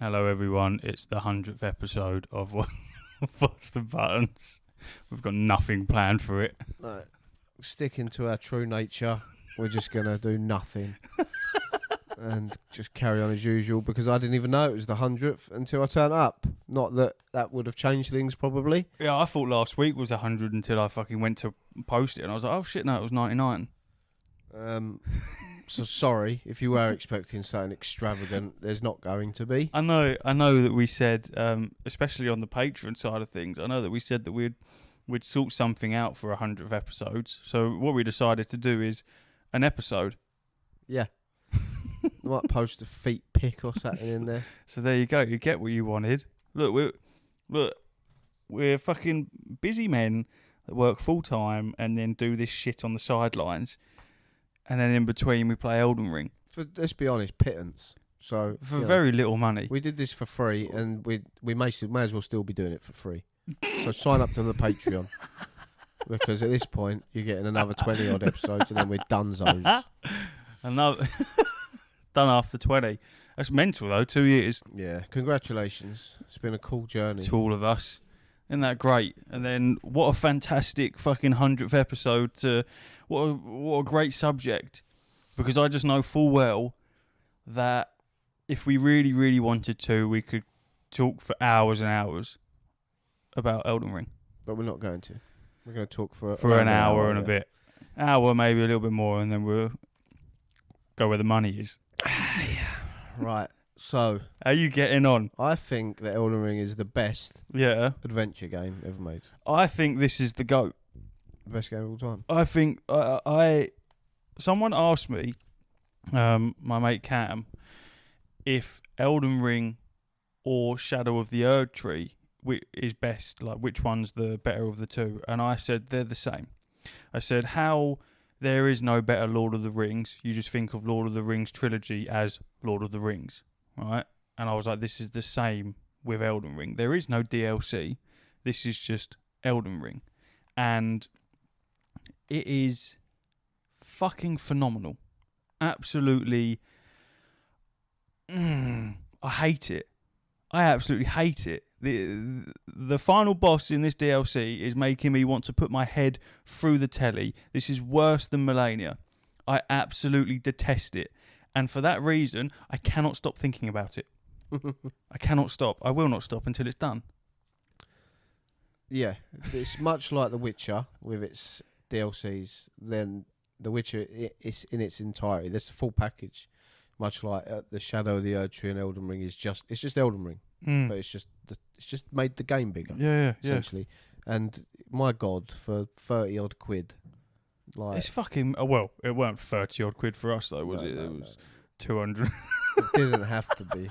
Hello everyone, it's the 100th episode of What's the Buttons. We've got nothing planned for it. Right. Sticking to our true nature, we're just going to do nothing and just carry on as usual, because I didn't even know it was the 100th until I turned up. Not that that would have changed things, probably. Yeah, I thought last week was 100 until I fucking went to post it and I was like, oh shit, no, it was 99. So sorry if you were expecting something extravagant. There's not going to be. I know that we said, especially on the Patreon side of things, I know that we said that we'd sort something out for 100th episodes. So what we decided to do is an episode. Yeah. I might post a feet pic or something in there. So there you go. You get what you wanted. Look, we're fucking busy men that work full time and then do this shit on the sidelines. And then in between, we play Elden Ring. Let's be honest, pittance. So for very little money. We did this for free, and we may as well still be doing it for free. So sign up to the Patreon, because at this point you're getting another 20 odd episodes, and then we're donezo's. Another done after 20. That's mental though. 2 years. Yeah, congratulations. It's been a cool journey to all of us. Isn't that great? And then what a fantastic fucking 100th episode to what a great subject, because I just know full well that if we really, really wanted to, we could talk for hours and hours about Elden Ring. But we're not going to. We're going to talk for an hour and a bit. Hour, maybe a little bit more, and then we'll go where the money is. Right. So, how are you getting on? I think that Elden Ring is the best adventure game ever made. I think this is the GOAT. The best game of all time. I think someone asked me, my mate Cam, if Elden Ring or Shadow of the Erdtree is best, like which one's the better of the two, and I said they're the same. I said how there is no better Lord of the Rings. You just think of Lord of the Rings trilogy as Lord of the Rings, right? And I was like, this is the same with Elden Ring. There is no DLC. This is just Elden Ring, and it is fucking phenomenal. Absolutely. I hate it. I absolutely hate it. The final boss in this DLC is making me want to put my head through the telly. This is worse than Melania. I absolutely detest it. And for that reason, I cannot stop thinking about it. I cannot stop. I will not stop until it's done. Yeah, it's much like The Witcher with its DLCs. Then The Witcher is in its entirety. There's a full package. Much like the Shadow of the Erdtree and Elden Ring it's just Elden Ring, but it's just made the game bigger. Yeah, essentially. And my God, for 30 odd quid, like it's fucking it weren't 30 odd quid for us though, was it? It was 200. It didn't have to be,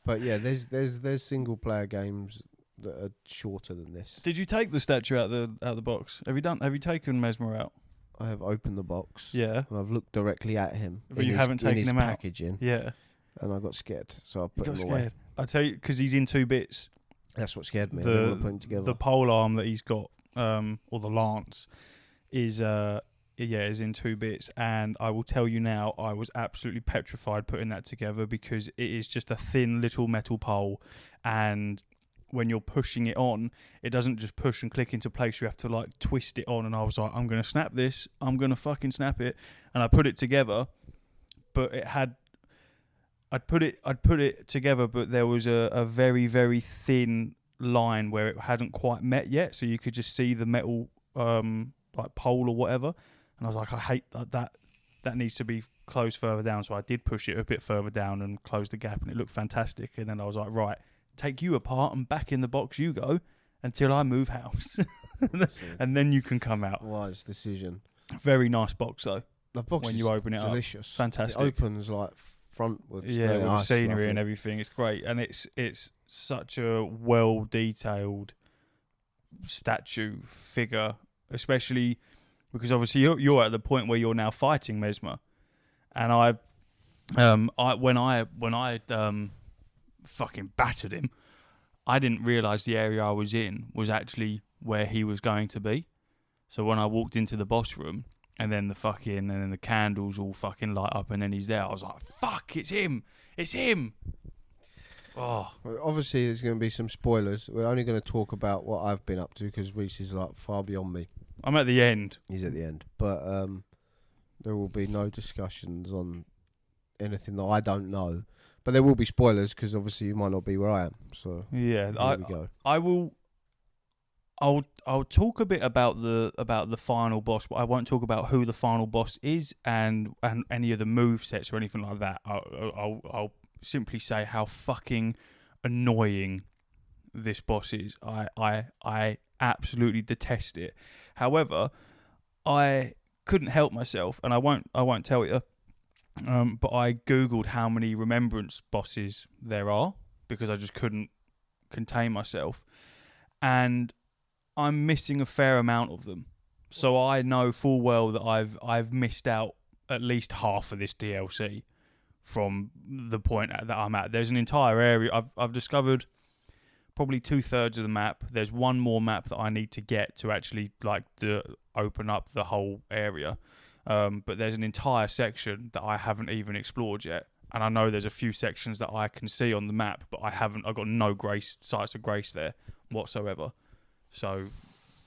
but yeah, there's single player games that are shorter than this. Did you take the statue out the box? Have you taken Mesmer out? I have opened the box. Yeah. And I've looked directly at him. But you haven't taken him out? Packaging. Yeah. And I got scared, so I put him scared. away. I tell you, because he's in two bits. That's what scared me. I put him together. The pole arm that he's got, or the lance, is in two bits. And I will tell you now, I was absolutely petrified putting that together, because it is just a thin little metal pole, and when you're pushing it on, it doesn't just push and click into place. You have to like twist it on. And I was like, I'm going to snap this. I'm going to fucking snap it. And I put it together, but I'd put it together, but there was a very, very thin line where it hadn't quite met yet. So you could just see the metal, like pole or whatever. And I was like, I hate that needs to be closed further down. So I did push it a bit further down and close the gap, and it looked fantastic. And then I was like, right, take you apart and back in the box you go until I move house. And then you can come out. Wise decision. Very nice box though. The box when is you open it delicious. Up. Fantastic. It opens like frontwards. Yeah, with the scenery and everything. It's great. And it's such a well detailed statue figure, especially because obviously you're at the point where you're now fighting Mesmer. And when I fucking battered him, I didn't realise the area I was in was actually where he was going to be. So when I walked into the boss room, and then the candles all fucking light up, and then he's there, I was like, fuck, it's him. Oh, Well, obviously, there's going to be some spoilers. We're only going to talk about what I've been up to because Reese is like far beyond me. I'm at the end. He's at the end, but there will be no discussions on anything that I don't know. But there will be spoilers because obviously you might not be where I am. So Yeah, here we go. I will. I'll talk a bit about the final boss, but I won't talk about who the final boss is and any of the move sets or anything like that. I'll simply say how fucking annoying this boss is. I absolutely detest it. However, I couldn't help myself, and I won't tell you. But I googled how many remembrance bosses there are because I just couldn't contain myself, and I'm missing a fair amount of them. So I know full well that I've missed out at least half of this DLC from the point that I'm at. There's an entire area I've discovered probably 2/3 of the map. There's one more map that I need to get to actually to open up the whole area. But there's an entire section that I haven't even explored yet. And I know there's a few sections that I can see on the map, but I've got no sights of grace there whatsoever. So,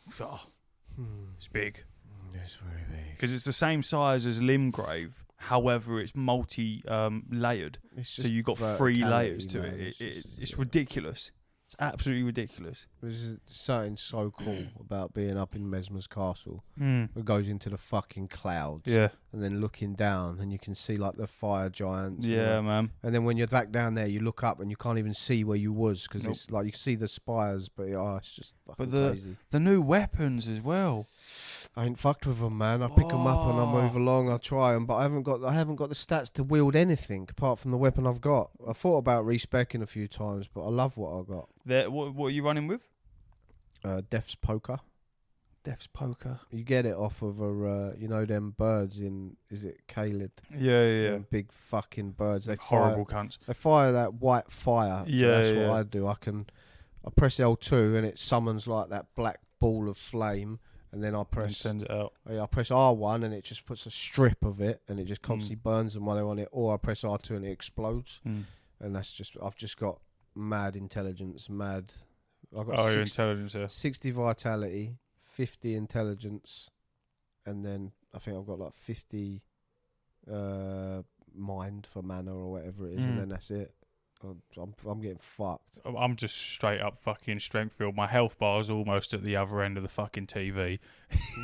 it's big. It's very big. Because it's the same size as Limgrave. However, it's multi-layered. So you've got 3 layers to it. It's ridiculous. It's absolutely ridiculous. There's something so cool about being up in Mesmer's castle. Mm. It goes into the fucking clouds. Yeah. And then looking down and you can see like the fire giants. Yeah, man. And then when you're back down there, you look up and you can't even see where you was because Nope. it's like you see the spires, but it's just fucking crazy. The new weapons as well. I ain't fucked with them, man. I pick them up and I move along. I try them, but I haven't got the stats to wield anything apart from the weapon I've got. I thought about respecing a few times, but I love what I got. What are you running with? Death's Poker. Death's Poker. You get it off of them birds in, is it Kaled? Yeah. Them big fucking birds. They horrible cunts. They fire that white fire. Yeah, That's what I do. I press L2 and it summons like that black ball of flame. And then I press sends it out. I press R1 and it just puts a strip of it and it just constantly burns them while they're on it. Or I press R2 and it explodes. And I've just got mad intelligence, I've got your intelligence, yeah. 60 vitality, 50 intelligence, and then I think I've got like 50 mind for mana or whatever it is, and then that's it. I'm getting fucked. I'm just straight up fucking strength field. My health bar is almost at the other end of the fucking TV.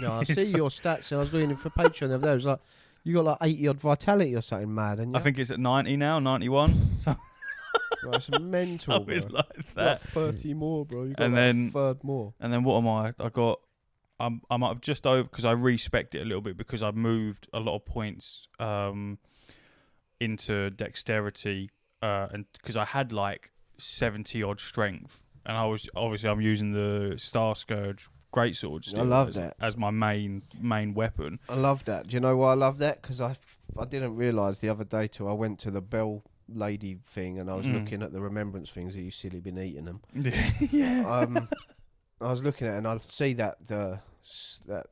No, I see your stats, and I was doing it for Patreon the other day. It was like, you got like 80 odd vitality or something mad, and I think it's at 90 now, 91. So that's mental, bro. Like that. 30 more, bro. You got and like then a third more. And then what am I? I'm up just over because I respec'd it a little bit because I moved a lot of points into dexterity and because I had like 70 odd strength, and I'm using the Star Scourge greatsword still. I love that as my main weapon. I love that. Do you know why I love that? Because I didn't realise the other day till I went to the Bell Lady thing and I was looking at the remembrance things that you silly been eating them. Yeah. I was looking at it and I'd see that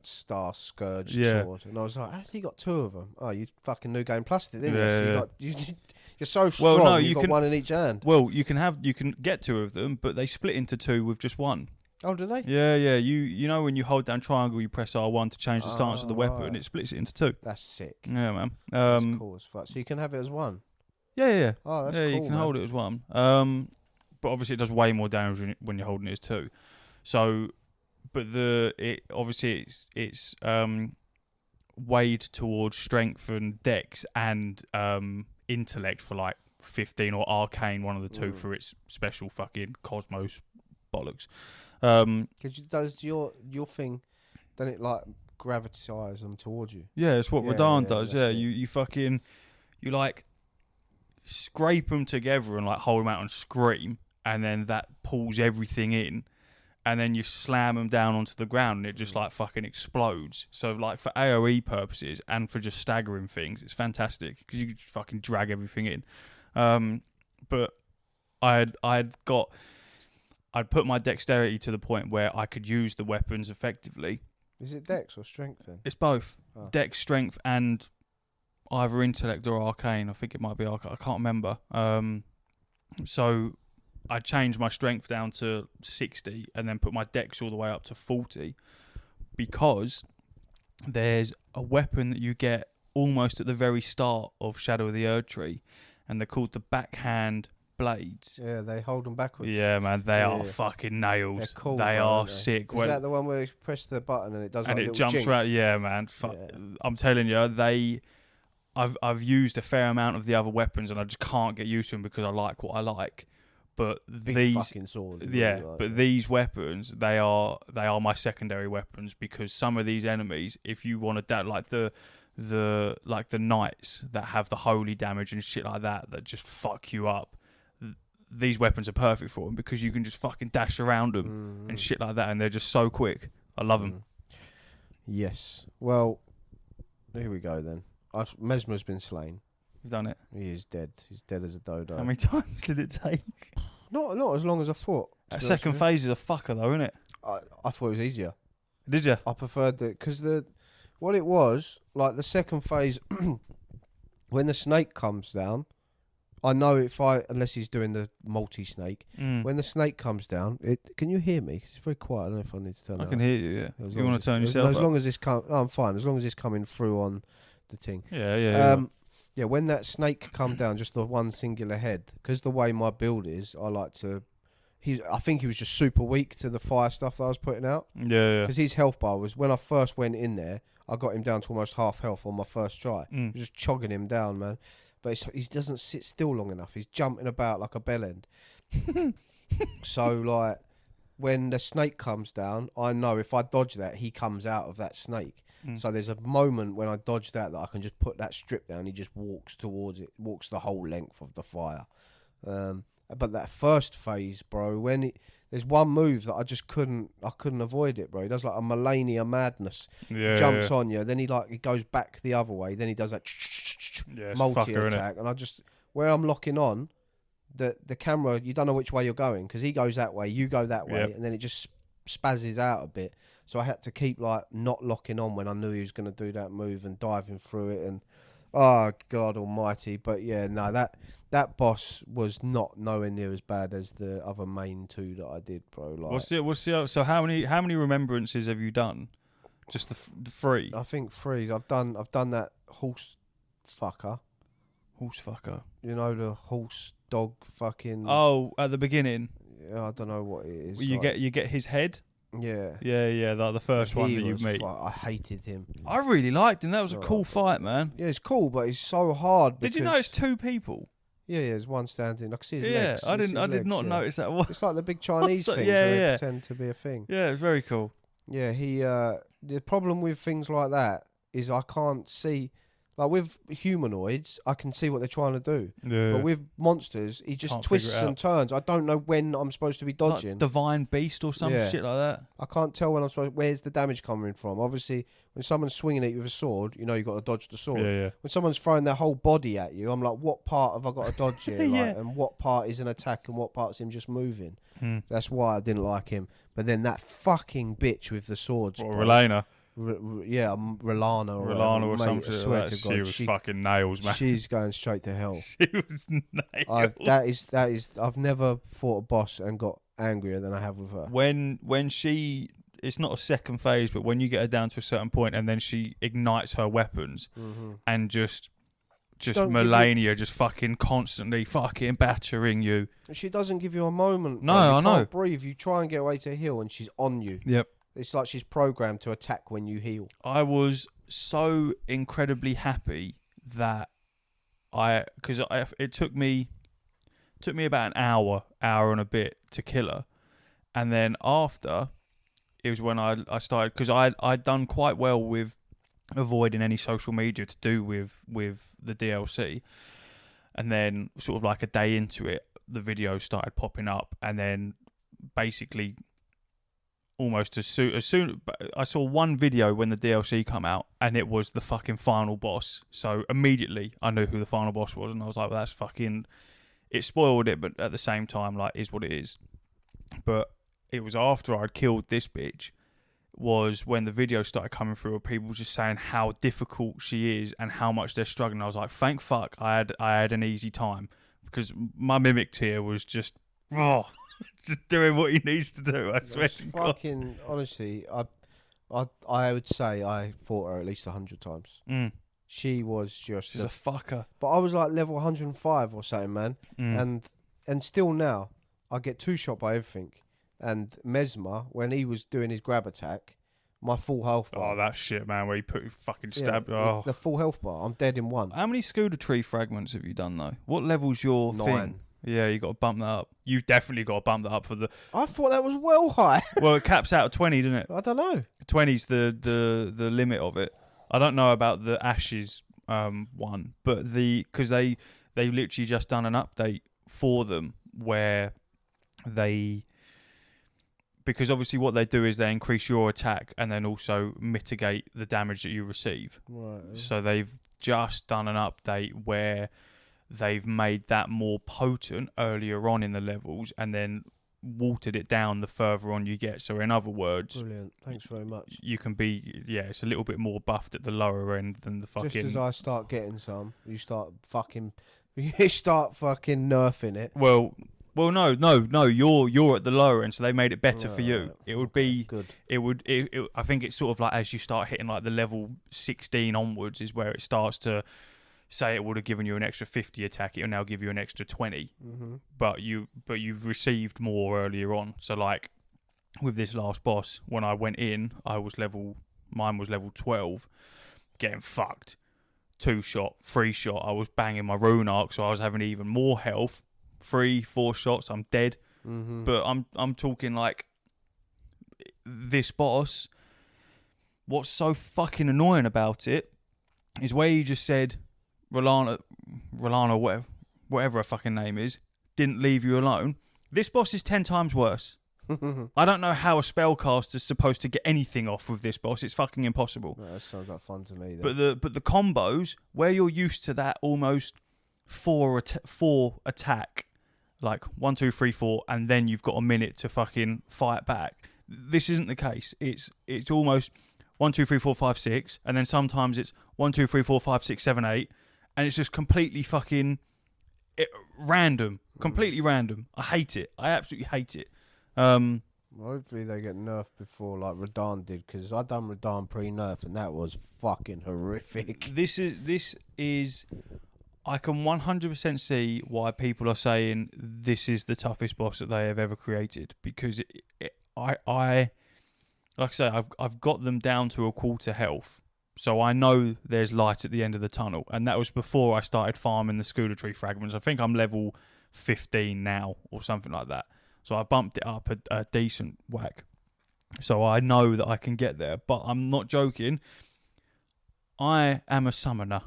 Star Scourge sword, and I was like, "Has he got 2 of them?" Oh, you fucking New Game Plus it, didn't you? So you're so strong. Well, no, you've got one in each hand. Well, you can get 2 of them, but they split into 2 with just one. Oh, do they? Yeah. You know when you hold down triangle, you press R1 to change the stance of the weapon, and it splits it into 2. That's sick. Yeah, man. That's cool as fuck. So you can have it as one. Yeah. Oh, that's cool. You can hold it as one. But obviously it does way more damage when you're holding it as 2. So, but it's weighed towards strength and dex and intellect for like 15, or arcane, one of the 2 for its special fucking cosmos bollocks. Does your thing? Doesn't it like gravitize them towards you? Yeah, it's what Radahn does. Yeah, it. you like scrape them together and like hold them out and scream, and then that pulls everything in, and then you slam them down onto the ground and it just like fucking explodes. So like for AoE purposes and for just staggering things, it's fantastic because you can just fucking drag everything in. But I'd put my dexterity to the point where I could use the weapons effectively. Is it dex or strength then? It's both. Dex, strength, and either intellect or arcane. I think it might be arcane. I can't remember. So I changed my strength down to 60 and then put my dex all the way up to 40 because there's a weapon that you get almost at the very start of Shadow of the Erdtree, and they're called the backhand blades. Yeah, they hold them backwards. Yeah, man, they are fucking nails. They're cool. They are sick. Is that the one where you press the button and it does like a little jumps jink? right? Yeah, man. I'm telling you, I've used a fair amount of the other weapons and I just can't get used to them because I like what I like. But Big fucking sword. But these weapons, they are my secondary weapons because some of these enemies, if you want to like the knights that have the holy damage and shit like that just fuck you up. These weapons are perfect for them because you can just fucking dash around them and shit like that, and they're just so quick. I love them. Yes. Well, here we go then. Mesmer's been slain. You've done it. He is dead. He's dead as a dodo. How many times did it take? Not as long as I thought. That second phase is a fucker though, isn't it? I thought it was easier. Did you? I preferred that because what it was like the second phase when the snake comes down. I know unless he's doing the multi-snake, when the snake comes down, can you hear me? It's very quiet. I don't know if I need to turn it up. I can hear you, yeah. You want to turn yourself up? As long as I'm fine. As long as it's coming through on the thing. Yeah. Yeah, when that snake come down, just the one singular head, because the way my build is, I like to... I think he was just super weak to the fire stuff that I was putting out. Yeah. Because his health bar was, when I first went in there, I got him down to almost half health on my first try. I was just chogging him down, man. But he doesn't sit still long enough. He's jumping about like a bellend. So, like, when the snake comes down, I know if I dodge that, he comes out of that snake. So there's a moment when I dodge that I can just put that strip down. He just walks towards it, walks the whole length of the fire. But that first phase, bro, there's one move that I just couldn't avoid it, bro. He does like a Melania madness. Jumps on you, then he goes back the other way, then he does that multi attack, and where I'm locking on, the camera, you don't know which way you're going because he goes that way, you go that way, and then it just spazzes out a bit. So I had to keep like not locking on when I knew he was going to do that move and diving through it, and oh God Almighty! But yeah, no, that boss was not nowhere near as bad as the other main two that I did, bro. Like, what's the so how many remembrances have you done? Just the 3? I think 3. I've done that horse fucker. Horse fucker. You know, the horse dog fucking. Oh, at the beginning. Yeah, I don't know what it is. Well, you get his head. Yeah. Yeah. Like the first one that you meet. I hated him. I really liked him. That was a cool fight, man. Yeah, it's cool, but it's so hard. Did you notice 2 people? Yeah, there's one standing. I can see his legs. I did not notice that one. It's like the big Chinese things where they pretend to be a thing. Yeah, it's very cool. Yeah, the problem with things like that is I can't see. Like with humanoids, I can see what they're trying to do. Yeah. But with monsters, he just twists and turns. I don't know when I'm supposed to be dodging. Like Divine Beast or some shit like that. I can't tell when where's the damage coming from. Obviously, when someone's swinging at you with a sword, you know you've got to dodge the sword. Yeah. When someone's throwing their whole body at you, I'm like, what part have I got to dodge here? And what part is an attack and what part's him just moving? That's why I didn't like him. But then that fucking bitch with the swords. Or Relena. Relana or something. I swear to God, she was fucking nails, man. She's going straight to hell. She was nails. That is. I've never fought a boss and got angrier than I have with her. When she, it's not a second phase, but when you get her down to a certain point and then she ignites her weapons and just Melania just fucking constantly fucking battering you. She doesn't give you a moment. No, I know. You can't breathe. You try and get away to heal and she's on you. Yep. It's like she's programmed to attack when you heal. I was so incredibly happy that it took me about an hour and a bit to kill her, and then after it was when I started, because I'd done quite well with avoiding any social media to do with the DLC, and then sort of like a day into it, the videos started popping up, and then basically. Almost as soon I saw one video when the DLC come out and it was the fucking final boss. So immediately I knew who the final boss was and I was like, well, that's fucking... It spoiled it, but at the same time, like, is what it is. But it was after I'd killed this bitch was when the video started coming through of people just saying how difficult she is and how much they're struggling. I was like, thank fuck I had an easy time because my mimic tier was just Oh, just doing what he needs to do. I swear It's to God. fucking honestly, I would say I fought her at least 100 times. She was just She's a fucker. But I was like level 105 or something, man. And still now, I get two-shot by everything. And Mesmer, when he was doing his grab attack, my full health bar. Oh, that shit, man, where he fucking stabbed. Oh. The full health bar. I'm dead in one. How many Scooter Tree fragments have you done, though? What level's your 9. thing? Yeah, you got to bump that up. You definitely got to bump that up for the... I thought that was well high. Well, it caps out at 20, doesn't it? I don't know. 20's the limit of it. I don't know about the Ashes one, but because they literally just done an update for them where because obviously what they do is they increase your attack and then also mitigate the damage that you receive. Right. So they've just done an update where they've made that more potent earlier on in the levels and then watered it down the further on you get. So in other words, Brilliant. Thanks very much. you can be, it's a little bit more buffed at the lower end than the fucking... Just as I start getting some, you start fucking nerfing it. Well, no. You're at the lower end, so they made it better for you. It would be good. I think it's sort of like as you start hitting like the level 16 onwards is where it starts to say it would have given you an extra 50 attack. It'll now give you an extra 20. Mm-hmm. But you've received more earlier on. So like with this last boss, when I went in, mine was level 12, getting fucked. 2-shot, 3-shot. I was banging my rune arc, so I was having even more health. 3-4 shots, I'm dead. Mm-hmm. But I'm talking like this boss. What's so fucking annoying about it is where you just said Rolana, whatever her fucking name is, didn't leave you alone. This boss is 10 times worse. I don't know how a spellcaster's supposed to get anything off with this boss. It's fucking impossible. No, that sounds like fun to me. But the combos where you're used to that almost 4 attack, like 1, 2, 3, 4, and then you've got a minute to fucking fight back. This isn't the case. It's almost 1, 2, 3, 4, 5, 6, and then sometimes it's 1, 2, 3, 4, 5, 6, 7, 8, and it's just completely fucking random. Completely random. I hate it. I absolutely hate it. Hopefully they get nerfed before like Radahn did, because I done Radahn pre-nerf and that was fucking horrific. This is I can 100% see why people are saying this is the toughest boss that they have ever created, because I like I say, I've got them down to a quarter health, so I know there's light at the end of the tunnel, and that was before I started farming the Scooter Tree fragments. I think I'm level 15 now or something like that, so I bumped it up a decent whack, so I know that I can get there. But I'm not joking, I am a summoner.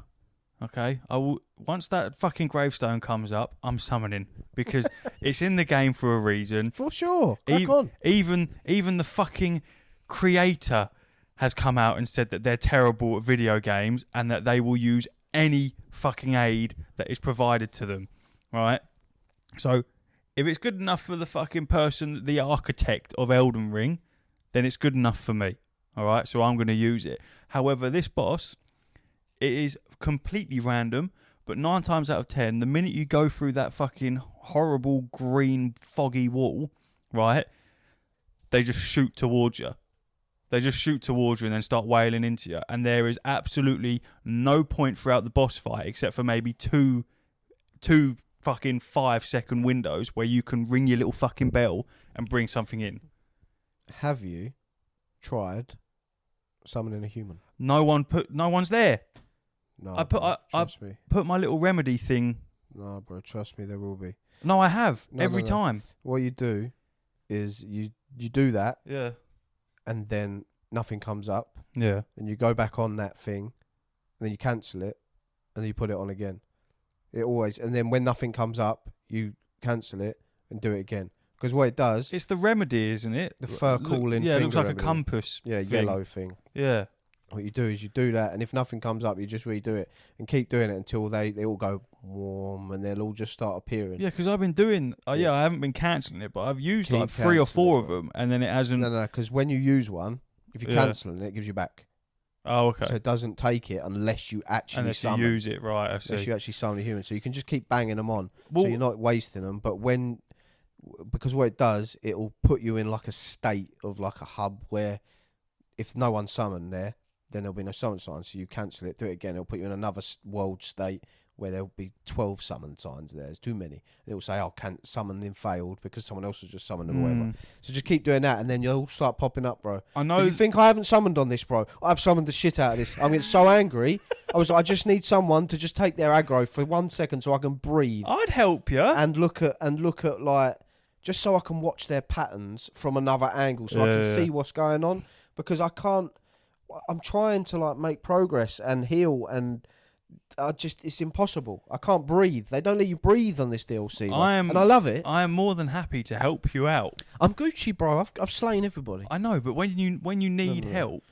Okay, I will, once that fucking gravestone comes up, I'm summoning, because it's in the game for a reason. For sure. Crack on. Even the fucking creator has come out and said that they're terrible at video games and that they will use any fucking aid that is provided to them. Right? So if it's good enough for the fucking person, the architect of Elden Ring, then it's good enough for me. All right? So I'm going to use it. However, this boss, it is completely random, but 9 times out of 10, the minute you go through that fucking horrible green foggy wall, right, they just shoot towards you. They just shoot towards you and then start wailing into you. And there is absolutely no point throughout the boss fight except for maybe two fucking 5-second windows where you can ring your little fucking bell and bring something in. Have you tried summoning a human? No one's there. No, trust me. Put my little remedy thing. No, bro, trust me, there will be. No, I have. No, every time. What you do is you do that. Yeah. And then nothing comes up. Yeah. And you go back on that thing, and then you cancel it, and then you put it on again. It always, and then when nothing comes up, you cancel it and do it again. Because what it does, it's the remedy, isn't it? The fur calling. Yeah, it looks like remedy. a compass. Yeah, thing. yellow thing. Yeah. What you do is you do that, and if nothing comes up, you just redo it and keep doing it until they all go warm, and they'll all just start appearing. Yeah, because I've been doing. I haven't been cancelling it, but I've used Keep like 3 or 4 cancelling of them, and then it hasn't. No, because when you use one, if you're cancelling it, gives you back. Oh, okay. So it doesn't take it unless you actually summon. You use it, right? I see. Unless you actually summon a human, so you can just keep banging them on, Well, so you're not wasting them. But when because what it does, it'll put you in like a state of like a hub where if no one's summoned there, then there'll be no summon signs. So you cancel it, do it again. It'll put you in another world state where there'll be 12 summon signs there. There's too many. It'll say, "Oh, can't summoning failed because someone else has just summoned them or whatever." So just keep doing that, and then you'll start popping up, bro. I know. If you think I haven't summoned on this, bro? I've summoned the shit out of this. I'm getting so angry. I was like, I just need someone to just take their aggro for 1 second so I can breathe I'd help you. and look at like just so I can watch their patterns from another angle so I can see what's going on, because I can't. I'm trying to like make progress and heal, and it's impossible. I can't breathe. They don't let you breathe on this DLC, and I love it. I am more than happy to help you out. I'm Gucci, bro. I've slain everybody. I know, but when you need help,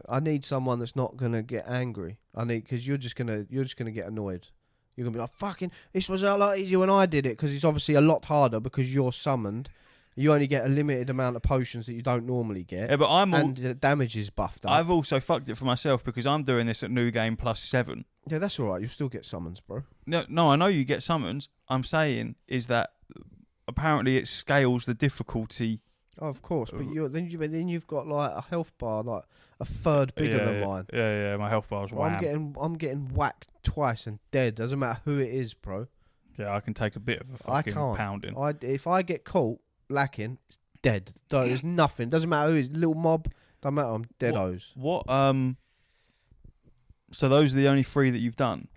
I need someone that's not gonna get angry. Because you're just gonna get annoyed. You're gonna be like, "Fucking, this was a lot easier when I did it," because it's obviously a lot harder because you're summoned. You only get a limited amount of potions that you don't normally get. Yeah, but the damage is buffed up. I've also fucked it for myself because I'm doing this at New Game +7. Yeah, that's all right. You still get summons, bro. No, I know you get summons. I'm saying is that apparently it scales the difficulty. Oh, of course, but then you've got like a health bar like a third bigger than mine. Yeah, my health bar's wham. I'm getting whacked twice and dead. Doesn't matter who it is, bro. Yeah, I can take a bit of a fucking pounding. If I get caught lacking, it's dead. There's nothing. Doesn't matter who it is. Little mob. Don't matter. I'm dead-os. What? So those are the only 3 that you've done?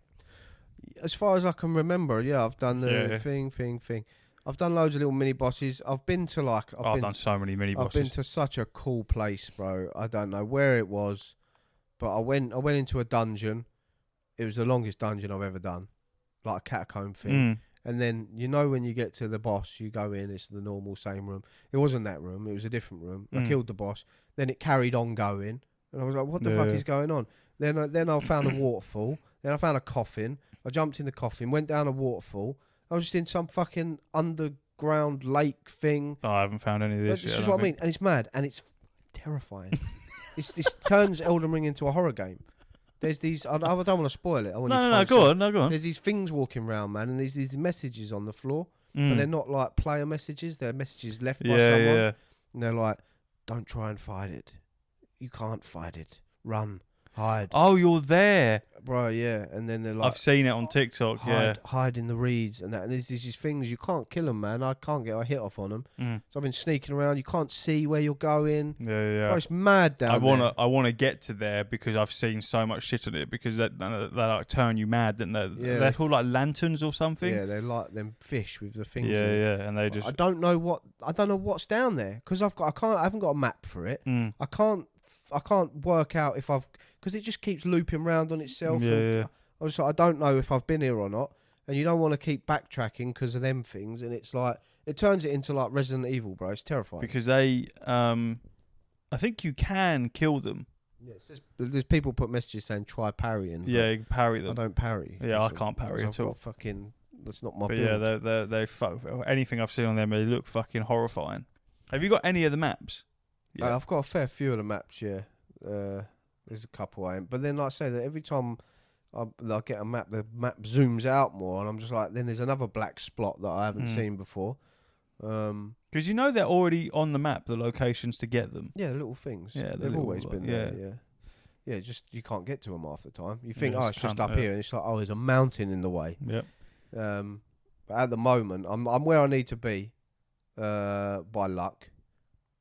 As far as I can remember, yeah, I've done the thing. I've done loads of little mini bosses. I've been to like. I've done so many mini bosses. I've been to such a cool place, bro. I don't know where it was, but I went into a dungeon. It was the longest dungeon I've ever done, like a catacomb thing. And then, when you get to the boss, you go in, it's the normal same room. It wasn't that room, it was a different room. I killed the boss. Then it carried on going. And I was like, what the fuck is going on? Then I found a waterfall. Then I found a coffin. I jumped in the coffin, went down a waterfall. I was just in some fucking underground lake thing. Oh, I haven't found any of this yet. This is what I mean. And it's mad. And it's terrifying. This turns Elden Ring into a horror game. There's these. I don't want to spoil it. No, go on. There's these things walking around, man, and there's these messages on the floor, but they're not like player messages. They're messages left by someone. Yeah. And they're like, "Don't try and fight it. You can't fight it. Run, hide." Oh, you're there, bro. Yeah. And then they're like, "I've seen it on TikTok." Hide in the reeds and that. And there's these things you can't kill them, man. I can't get a hit off on them. So I've been sneaking around. You can't see where you're going. Yeah. Bro, it's mad down there. I wanna get to there because I've seen so much shit on it because they like turn you mad, don't they? Yeah, they're called like lanterns or something. Yeah, they're like them fish with the things. Yeah, and they just. I don't know what's down there because I haven't got a map for it. I can't work out because it just keeps looping round on itself. Yeah. I was like, I don't know if I've been here or not, and you don't want to keep backtracking because of them things, and it's like it turns it into like Resident Evil, bro. It's terrifying because they, I think you can kill them. Yeah, there's people put messages saying try parrying. Yeah, you can parry them. I don't parry. Yeah, I can't parry at all. That's not my. But build. yeah, they anything I've seen on them, they look fucking horrifying. Have you got any of the maps? Yeah. I've got a fair few of the maps. Yeah, there's a couple I ain't. But then, like I say, that every time I get a map, the map zooms out more, and I'm just like, then there's another black spot that I haven't seen before. Because they're already on the map, the locations to get them. Yeah, the little things. Yeah, they've always been there. Yeah. Just you can't get to them half the time. You think, it's just up here, and it's like, there's a mountain in the way. Yep. But at the moment, I'm where I need to be, by luck,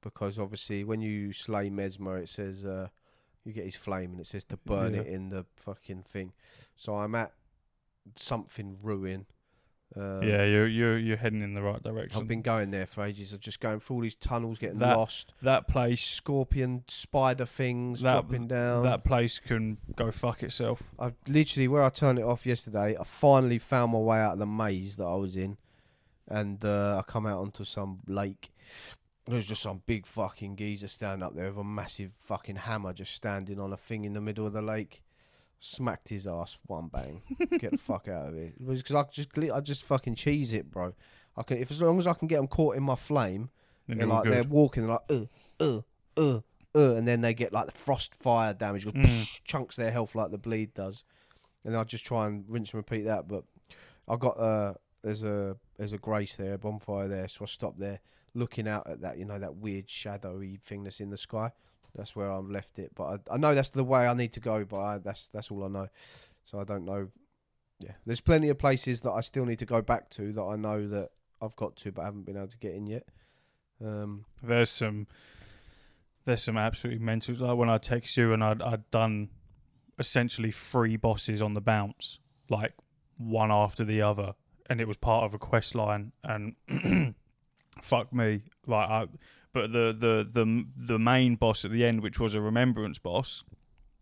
because obviously when you slay Mesmer, it says you get his flame, and it says to burn it in the fucking thing. So I'm at something ruin. You're heading in the right direction. I've been going there for ages. I'm just going through all these tunnels, getting lost. That place, scorpion, spider things dropping down. That place can go fuck itself. I've literally, where I turned it off yesterday, I finally found my way out of the maze that I was in, and I come out onto some lake. There's just some big fucking geezer standing up there with a massive fucking hammer, just standing on a thing in the middle of the lake. Smacked his ass, one bang. Get the fuck out of here. Because I just fucking cheese it, bro. As long as I can get them caught in my flame, they're walking, they're like, and then they get like the frost fire damage, chunks their health like the bleed does, and I just try and rinse and repeat that. But I got there's a grace there, a bonfire there. So I stopped there, looking out at that, that weird shadowy thing that's in the sky. That's where I've left it. But I know that's the way I need to go. But that's all I know. So I don't know. Yeah, there's plenty of places that I still need to go back to that I know that I've got to, but haven't been able to get in yet. There's some absolutely mental. Like when I text you and I'd done essentially 3 bosses on the bounce, like one after the other, and it was part of a quest line. And fuck me, like but the main boss at the end, which was a remembrance boss,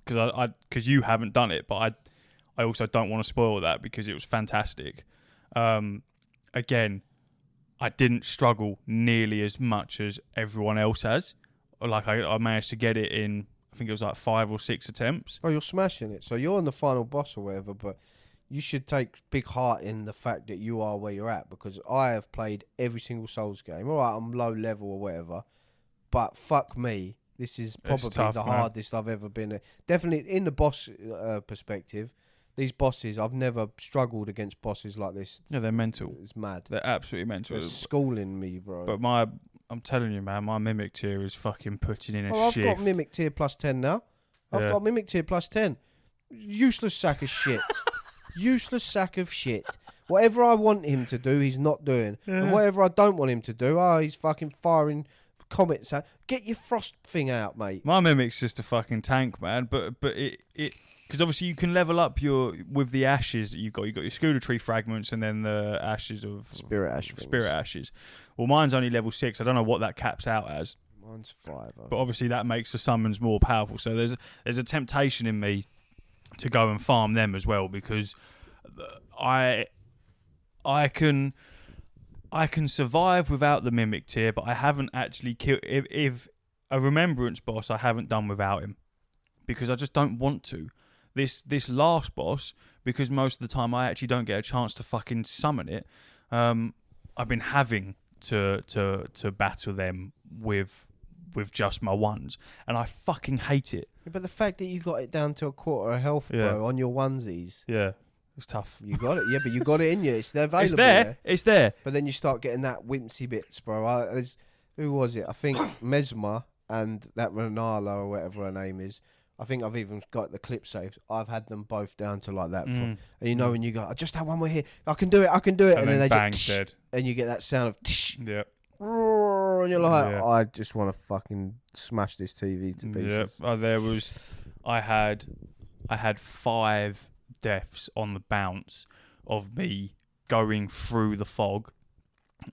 because you haven't done it, but I also don't want to spoil that because it was fantastic. Again, I didn't struggle nearly as much as everyone else has. Like I managed to get it in, I think it was like 5 or 6 attempts. Oh, you're smashing it. So you're on the final boss or whatever, but you should take big heart in the fact that you are where you're at, because I have played every single Souls game. All right, I'm low level or whatever, but fuck me, this is probably tough, the man. hardest I've ever been. Definitely in the boss perspective, these bosses, I've never struggled against bosses like this. Yeah, they're mental. It's mad. They're absolutely mental. It's schooling me, bro. But I'm telling you, man, my Mimic tier is fucking putting in a I've shift. got Mimic tier plus 10 now. I've got Mimic tier plus 10. Useless sack of shit. Useless sack of shit. Whatever I want him to do, he's not doing. Yeah. And whatever I don't want him to do, he's fucking firing comets out. Get your frost thing out, mate. My Mimic's just a fucking tank, man. But it because obviously you can level up with the ashes that you've got. You've got your Shadow Tree fragments and then the ashes of Spirit ashes. Well, mine's only level 6. I don't know what that caps out as. Mine's 5. But obviously that makes the summons more powerful. So there's a temptation in me to go and farm them as well, because I can survive without the Mimic tier, but I haven't actually killed. If a remembrance boss, I haven't done without him because I just don't want to. This last boss, because most of the time I actually don't get a chance to fucking summon it. I've been having to battle them with just my ones, and I fucking hate it. But the fact that you got it down to a quarter of health, bro, on your onesies. Yeah. It's tough. You got it, yeah, but you got it in you. It's available. It's there. It's there. But then you start getting that wimpsy bits, bro. Who was it? I think Mesmer and that Renala or whatever her name is. I think I've even got the clip saved. I've had them both down to like that. And you know when you go, I just had one more here. I can do it. And then they bang, just dead. And you get that sound of Yep. And you're like, I just want to fucking smash this TV to pieces. Yep. I had 5 deaths on the bounce of me going through the fog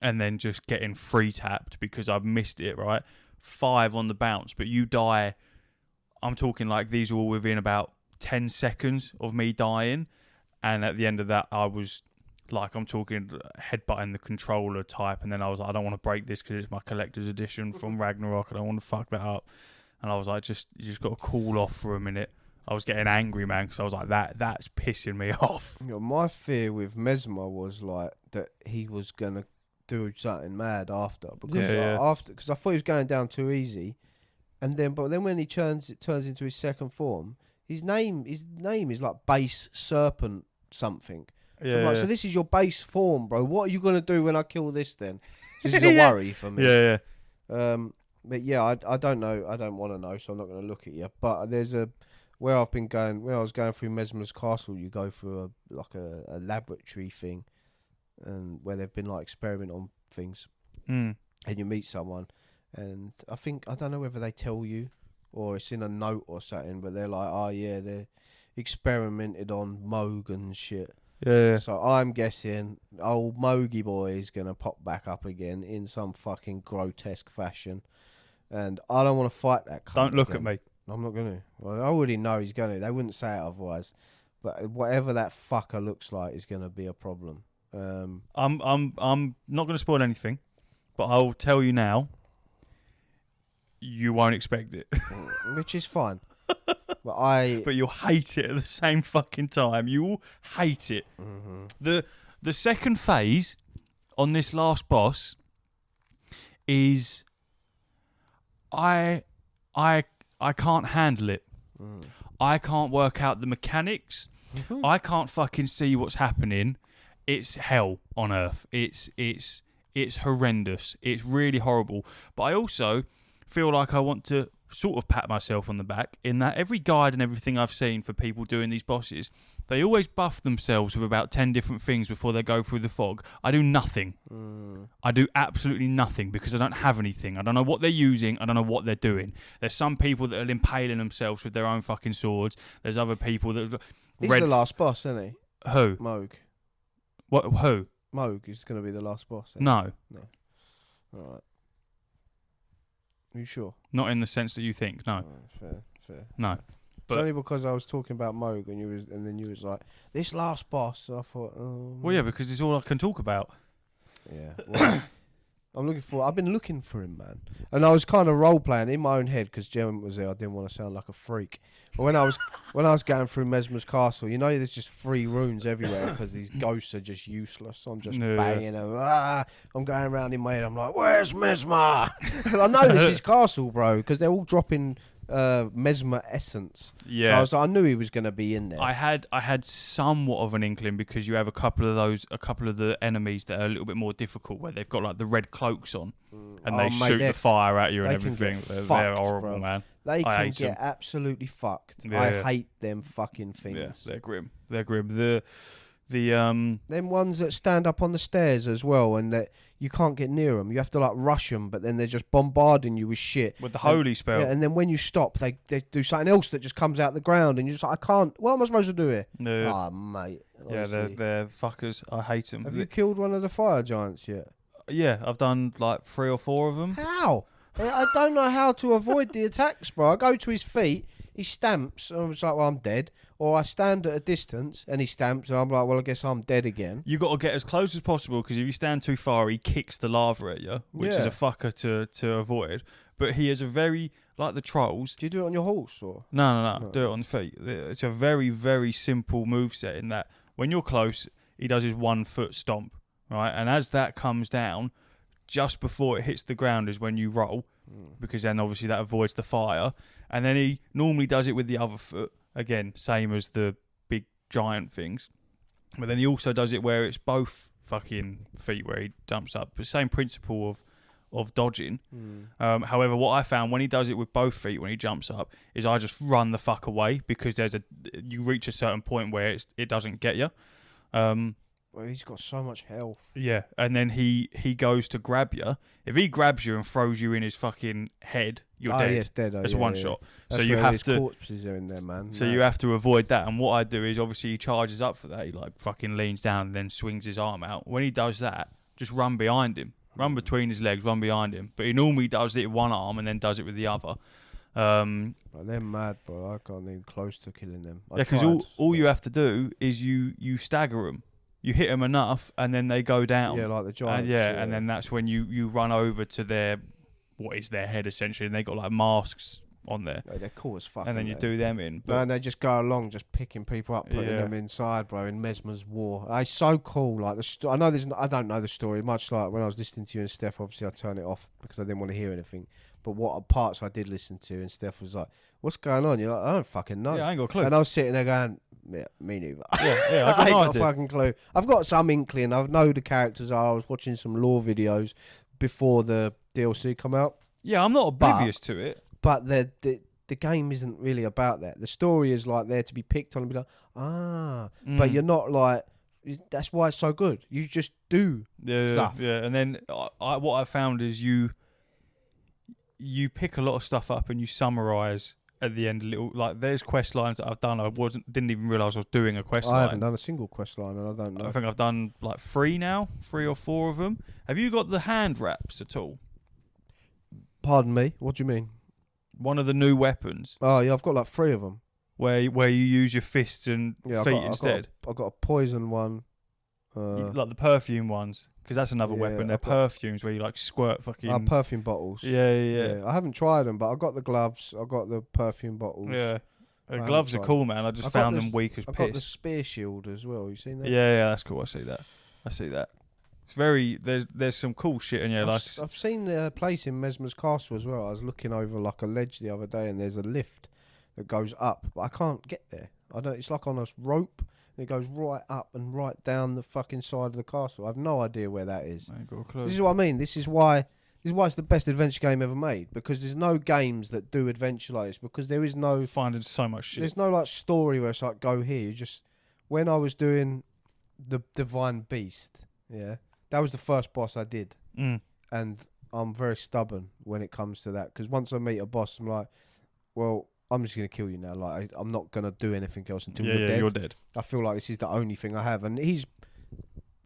and then just getting free tapped because I've missed it, right? 5 on the bounce, but you die. I'm talking like these were all within about 10 seconds of me dying, and at the end of that I was like, I'm talking headbutting the controller type, and then I was like, I don't want to break this because it's my collector's edition from Ragnarok. I don't want to fuck that up. And I was like, you just got to cool off for a minute. I was getting angry, man, because I was like, that's pissing me off. You know, my fear with Mesmer was like that he was gonna do something mad after, because because I thought he was going down too easy, but then when he turns into his second form, his name is like base serpent something. So this is your base form, bro. What are you gonna do when I kill this then? This is a worry for me. Yeah. But yeah, I don't know. I don't want to know, so I'm not gonna look at you. But there's where I was going through Mesmer's castle, you go through a laboratory thing, and where they've been like experimenting on things, and you meet someone, and I don't know whether they tell you or it's in a note or something, but they're like, oh yeah, they experimented on Moog and shit. Yeah. So I'm guessing old Mogi boy is gonna pop back up again in some fucking grotesque fashion, and I don't want to fight that. Don't look at me. I'm not gonna. Well, I already know he's gonna. They wouldn't say it otherwise. But whatever that fucker looks like is gonna be a problem. I'm not gonna spoil anything, but I'll tell you now. You won't expect it, which is fine. But you'll hate it at the same fucking time. You will hate it. Mm-hmm. The second phase on this last boss is I can't handle it. I can't work out the mechanics. Mm-hmm. I can't fucking see what's happening. it's hell on earth. It's horrendous. It's really horrible. But I also feel like I want to sort of pat myself on the back in that every guide and everything I've seen for people doing these bosses, they always buff themselves with about 10 different things before they go through the fog. I do nothing. I do absolutely nothing because I don't have anything. I don't know what they're using. I don't know what they're doing. There's some people that are impaling themselves with their own fucking swords. There's other people that... He's the last boss, isn't he? Who? Moog. What? Who? Moog is going to be the last boss. No. All right. Are you sure? Not in the sense that you think, no. Fair. No. But it's only because I was talking about Moog and then you was like, this last boss. So I thought, well, yeah, because it's all I can talk about. Yeah. Well, I've been looking for him, man. And I was kind of role playing in my own head because Jem was there. I didn't want to sound like a freak. But when I was going through Mesmer's castle, you know, there's just 3 runes everywhere because these ghosts are just useless. So I'm just banging them. I'm going around in my head. I'm like, where's Mesmer? I know this is castle, bro, because they're all dropping Mesmer essence. Yeah. So I was like, I knew he was going to be in there. I had somewhat of an inkling because you have a couple of the enemies that are a little bit more difficult where they've got like the red cloaks on and they shoot the fire at you and everything. They're horrible, bro. Man. They can get absolutely fucked. Yeah. I hate them fucking things. Yeah, they're grim. Them ones that stand up on the stairs as well, and that you can't get near them. You have to like rush them, but then they're just bombarding you with shit with the holy spell. Yeah, and then when you stop, they do something else that just comes out the ground, and you're just like, I can't. What am I supposed to do here? No. Ah, mate. Honestly. Yeah, they're fuckers. I hate them. Have you killed one of the fire giants yet? Yeah, I've done like 3 or 4 of them. How? I don't know how to avoid the attacks, bro. I go to his feet, he stamps, and I'm just like, well, I'm dead. Or I stand at a distance, and he stamps, and I'm like, well, I guess I'm dead again. You got to get as close as possible, because if you stand too far, he kicks the lava at you, which is a fucker to avoid. But he is a very, like the trolls... Do you do it on your horse, or...? No. Do it on the feet. It's a very, very simple moveset in that when you're close, he does his 1 foot stomp, right? And as that comes down... just before it hits the ground is when you roll, because then obviously that avoids the fire. And then he normally does it with the other foot, again, same as the big giant things. But then he also does it where it's both fucking feet where he jumps up. The same principle of dodging. However, what I found when he does it with both feet when he jumps up is I just run the fuck away, because you reach a certain point where it doesn't get you. Well, he's got so much health. Yeah, and then he goes to grab you. If he grabs you and throws you in his fucking head, you're dead. Yeah, it's dead. It's a one shot. That's so you have to. Corpses are in there, man. So you have to avoid that. And what I do is obviously he charges up for that. He like fucking leans down and then swings his arm out. When he does that, just run behind him, run between his legs, run behind him. But he normally does it with one arm and then does it with the other. They're mad, bro. I can't even close to killing them. Yeah, because all you have to do is you stagger them. You hit them enough, and then they go down. Yeah, like the giants. And then that's when you run over to their head essentially, and they got like masks on there. No, they're cool as fuck. And then you do them in. No, and they just go along, just picking people up, putting them inside, bro. In Mesmer's war, it's so cool. Like I know I don't know the story much. Like when I was listening to you and Steph, obviously I turned it off because I didn't want to hear anything. But what parts I did listen to, and Steph was like, "What's going on?" You're like, "I don't fucking know." Yeah, I ain't got a clue. And I was sitting there going, "Yeah, me neither." Yeah, I ain't got a fucking clue. I've got some inkling. I know the characters are. I was watching some lore videos before the DLC come out. Yeah, I'm not oblivious to it. But the game isn't really about that. The story is like there to be picked on and be like, but you're not like. That's why it's so good. You just do stuff. Yeah, and then what I found is you pick a lot of stuff up and you summarise at the end a little. Like there's quest lines that I've done. Didn't even realise I was doing a quest line. I haven't done a single quest line, and I don't know. I think I've done like 3 or 4 of them. Have you got the hand wraps at all? Pardon me. What do you mean? One of the new weapons. Oh yeah, I've got like 3 of them. Where you use your fists and feet instead. I've got a poison one. Like the perfume ones, because that's another weapon. They're perfumes where you like squirt fucking. Perfume bottles. Yeah. I haven't tried them, but I've got the gloves. I've got the perfume bottles. Yeah. The gloves are cool, man. I just found them weak as piss. I've got the spear shield as well. You seen that? Yeah, that's cool. I see that. It's very. There's some cool shit in here. I've seen a place in Mesmer's castle as well. I was looking over like a ledge the other day, and there's a lift that goes up, but I can't get there. It's like on a rope. It goes right up and right down the fucking side of the castle. I have no idea where that is. I ain't got a clue. This is what I mean. This is why it's the best adventure game ever made, because there's no games that do adventure like this, because there is no Finding so much shit. there's no like story where it's like go here. You just when I was doing the Divine Beast, yeah, that was the first boss I did, and I'm very stubborn when it comes to that, because once I meet a boss, I'm like, well, I'm just gonna kill you now. Like I'm not gonna do anything else until you're dead. I feel like this is the only thing I have, and he's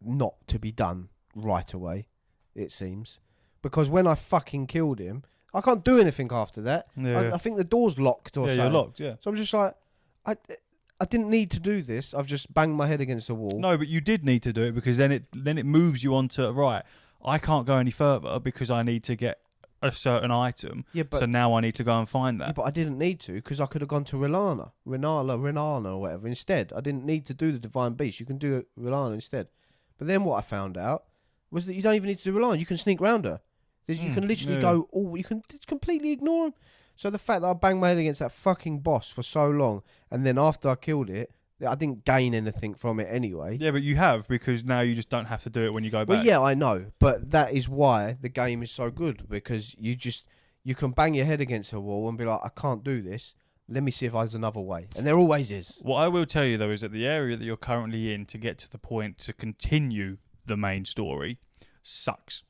not to be done right away, it seems, because when I fucking killed him, I can't do anything after that. I think the door's locked or something. You're locked. Yeah. So I'm just like, I didn't need to do this. I've just banged my head against the wall. No, but you did need to do it, because then it moves you on to right. I can't go any further because I need to get a certain item. Yeah, but so now I need to go and find that. yeah, but I didn't need to, because I could have gone to Renala or whatever instead. I didn't need to do the Divine Beast. You can do Renala instead. But then what I found out was that you don't even need to do Renala. You can sneak round her. You can literally go. Oh, you can completely ignore him. So the fact that I banged my head against that fucking boss for so long, and then after I killed it, I didn't gain anything from it anyway. Yeah, but you have, because now you just don't have to do it when you go back. Well, yeah, I know, but that is why the game is so good, because you can bang your head against a wall and be like, I can't do this. Let me see if there's another way, and there always is. What I will tell you though is that the area that you're currently in, to get to the point to continue the main story, sucks.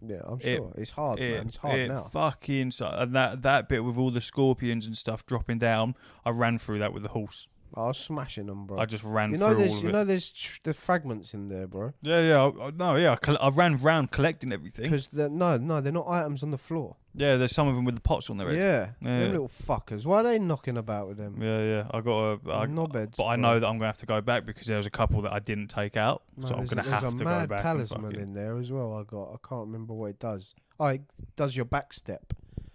Yeah, I'm sure it's hard, man. It's hard now. Fucking sucks. And that bit with all the scorpions and stuff dropping down, I ran through that with the horse. I was smashing them, bro. I just ran through all of it. You know, there's the fragments in there, bro. Yeah. I ran round collecting everything. Because they're not items on the floor. Yeah, there's some of them with the pots on their head. Yeah, them little fuckers. Why are they knocking about with them? Yeah. I got knobheads. But I know that I'm gonna have to go back, because there was a couple that I didn't take out, so I'm gonna have to go back. There's a mad talisman in there as well. I can't remember what it does. Oh, it does your back step.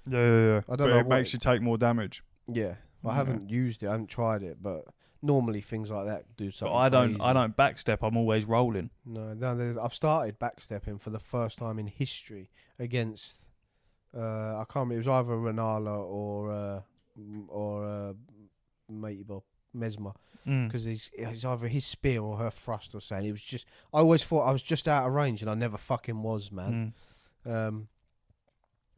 Yeah. I don't know. It makes you take more damage. Yeah, I haven't used it. I haven't tried it, but normally things like that do something. But crazy. I don't backstep. I'm always rolling. No. I've started backstepping for the first time in history against. I can't remember. It was either Renala or Matey Bob Mesmer, because it's either his spear or her thrust or something. It was just. I always thought I was just out of range, and I never fucking was, man.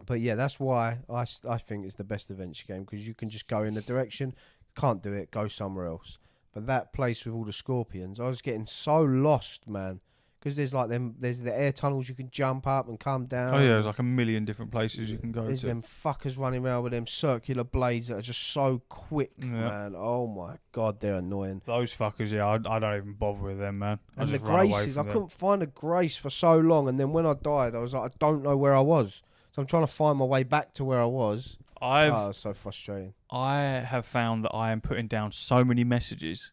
But yeah, that's why I think it's the best adventure game, because you can just go in a direction. Can't do it, go somewhere else. But that place with all the scorpions, I was getting so lost, man, because there's the air tunnels you can jump up and come down. Oh yeah, there's like a million different places you can go there's to. Them fuckers running around with them circular blades that are just so quick, man. Oh my god, they're annoying. Those fuckers, yeah, I don't even bother with them, man. And the graces, I couldn't find a grace for so long, and then when I died, I was like, I don't know where I was, so I'm trying to find my way back to where I was. It's so frustrating. I have found that I am putting down so many messages.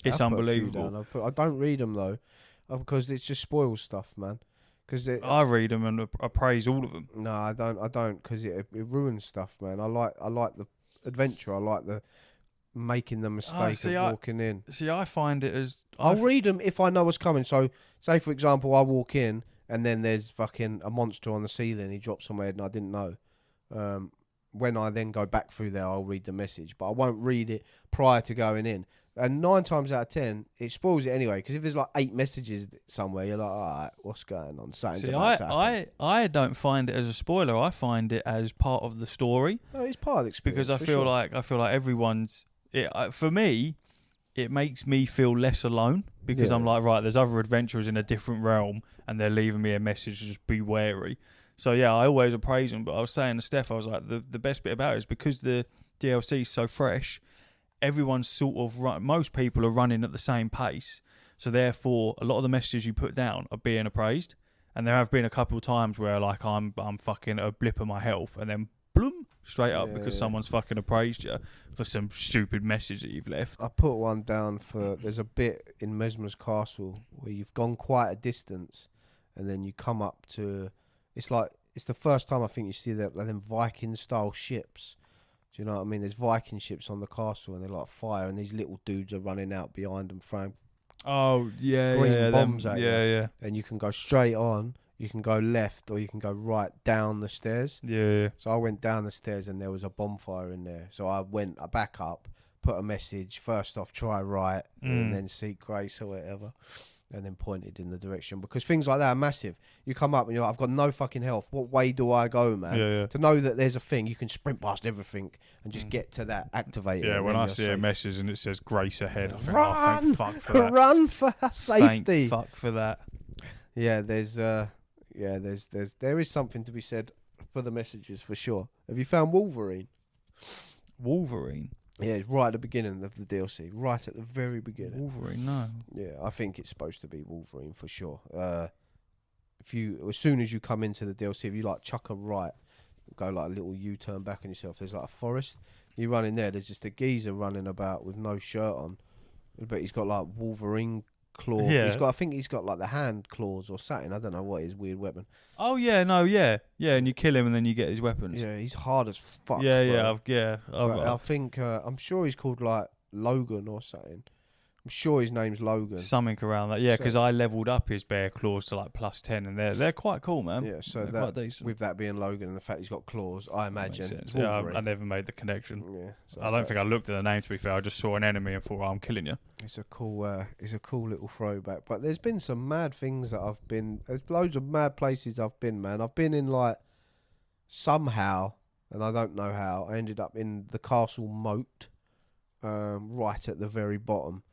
It's unbelievable. I don't read them though, because it just spoils stuff, man. I read them and I praise all of them. No, I don't, because it ruins stuff, man. I like the adventure. I like the making the mistake of walking in. See, I find it as I'll read them if I know what's coming. So, say for example, I walk in and then there's fucking a monster on the ceiling. He drops on my head and I didn't know. When I then go back through there, I'll read the message, but I won't read it prior to going in. And 9 times out of 10, it spoils it anyway. Because if there's like 8 messages somewhere, you're like, all right, what's going on? I don't find it as a spoiler. I find it as part of the story. No, it's part of the experience. Because I feel like everyone's. For me, it makes me feel less alone, because I'm like, right, there's other adventurers in a different realm, and they're leaving me a message to just be wary. So yeah, I always appraise them. But I was saying to Steph, I was like, the best bit about it is because the DLC is so fresh, everyone's sort of most people are running at the same pace. So therefore, a lot of the messages you put down are being appraised. And there have been a couple of times where like I'm fucking a blip of my health, and then bloom straight up because someone's fucking appraised you for some stupid message that you've left. I put one down for there's a bit in Mesmer's castle where you've gone quite a distance, and then you come up to. It's the first time I think you see that like them Viking style ships. Do you know what I mean? There's Viking ships on the castle and they're like fire, and these little dudes are running out behind them throwing green bombs at you. Yeah. And you can go straight on, you can go left, or you can go right down the stairs. Yeah. So I went down the stairs and there was a bonfire in there. So I went back up, put a message. First off, try right, and then seek grace or whatever. And then pointed in the direction, because things like that are massive. You come up and you're like, I've got no fucking health. What way do I go, man? Yeah. To know that there's a thing, you can sprint past everything and just get to that, activate it. Yeah, when I see safe. a message and it says grace ahead, I think, Run! oh, thank fuck for that. Run for safety. Thank fuck for that. Yeah, there is something to be said for the messages for sure. Have you found Wolverine? Wolverine? Yeah, it's right at the beginning of the DLC, right at the very beginning. Wolverine, no. Yeah, I think it's supposed to be Wolverine for sure. As soon as you come into the DLC, if you like chuck a right, go like a little U-turn back on yourself, there's like a forest. You run in there, there's just a geezer running about with no shirt on, but he's got like Wolverine claw. Yeah. I think he's got like the hand claws or something. I don't know what his weird weapon. Oh yeah, no, yeah, and you kill him and then you get his weapons. Yeah, he's hard as fuck. Yeah, But I think I'm sure he's called like Logan or something. I'm sure his name's Logan. Something around that. Yeah, So- because I leveled up his bear claws to like +10, and they're quite cool, man. Yeah, so they're that quite decent. with that being Logan and the fact he's got claws, I Makes imagine sense. Yeah, Wolverine. I never made the connection. Yeah, so I don't think I looked at the name, to be fair. I just saw an enemy and thought, oh, I'm killing you. It's a cool little throwback. But there's been some mad things that I've been. There's loads of mad places I've been, man. I've been in like somehow, and I don't know how. I ended up in the castle moat, right at the very bottom.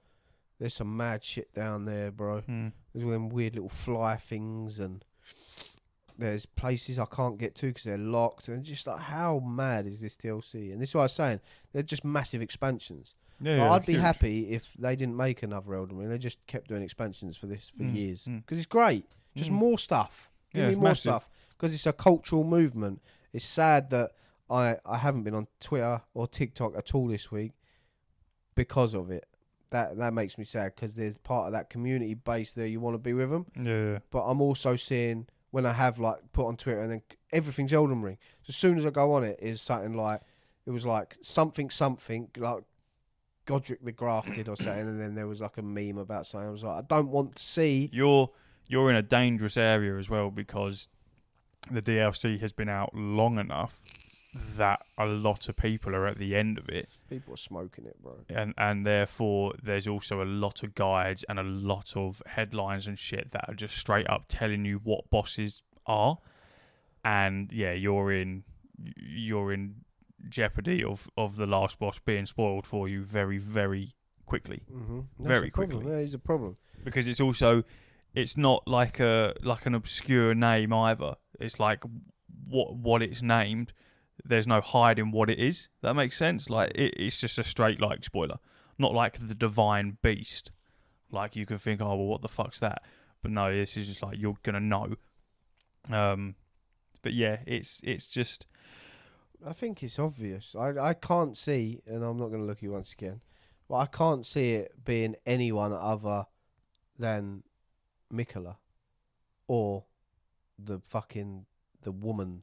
There's some mad shit down there, bro. There's all them weird little fly things, and there's places I can't get to because they're locked. And just like, how mad is this DLC? And this is what I was saying. They're just massive expansions. Yeah, I'd be huge. happy if they didn't make another Elden Ring. They just kept doing expansions for this for years. Mm. Because it's great. Just more stuff. Give Yeah, me it's more massive. stuff. Because it's a cultural movement. It's sad that I haven't been on Twitter or TikTok at all this week because of it. That makes me sad, because there's part of that community base there. You want to be with them. Yeah. But I'm also seeing, when I have like put on Twitter, and then everything's Elden Ring. So as soon as I go on it, is something like, it was like something like Godric the Grafted or something, and then there was like a meme about something. I was like, I don't want to see. You're in a dangerous area as well, because the DLC has been out long enough that a lot of people are at the end of it. People are smoking it, bro. And therefore there's also a lot of guides and a lot of headlines and shit that are just straight up telling you what bosses are. And yeah, you're in jeopardy of the last boss being spoiled for you very, very quickly. Very quickly. Yeah, it's a problem. Because it's not like an obscure name either. It's like what it's named. There's no hiding what it is. That makes sense. Like it's just a straight like spoiler, not like the divine beast. Like you can think, oh well, what the fuck's that? But no, this is just like you're gonna know. But yeah, it's just. I think it's obvious. I can't see, and I'm not going to look at you once again, but I can't see it being anyone other than Mikola or the woman.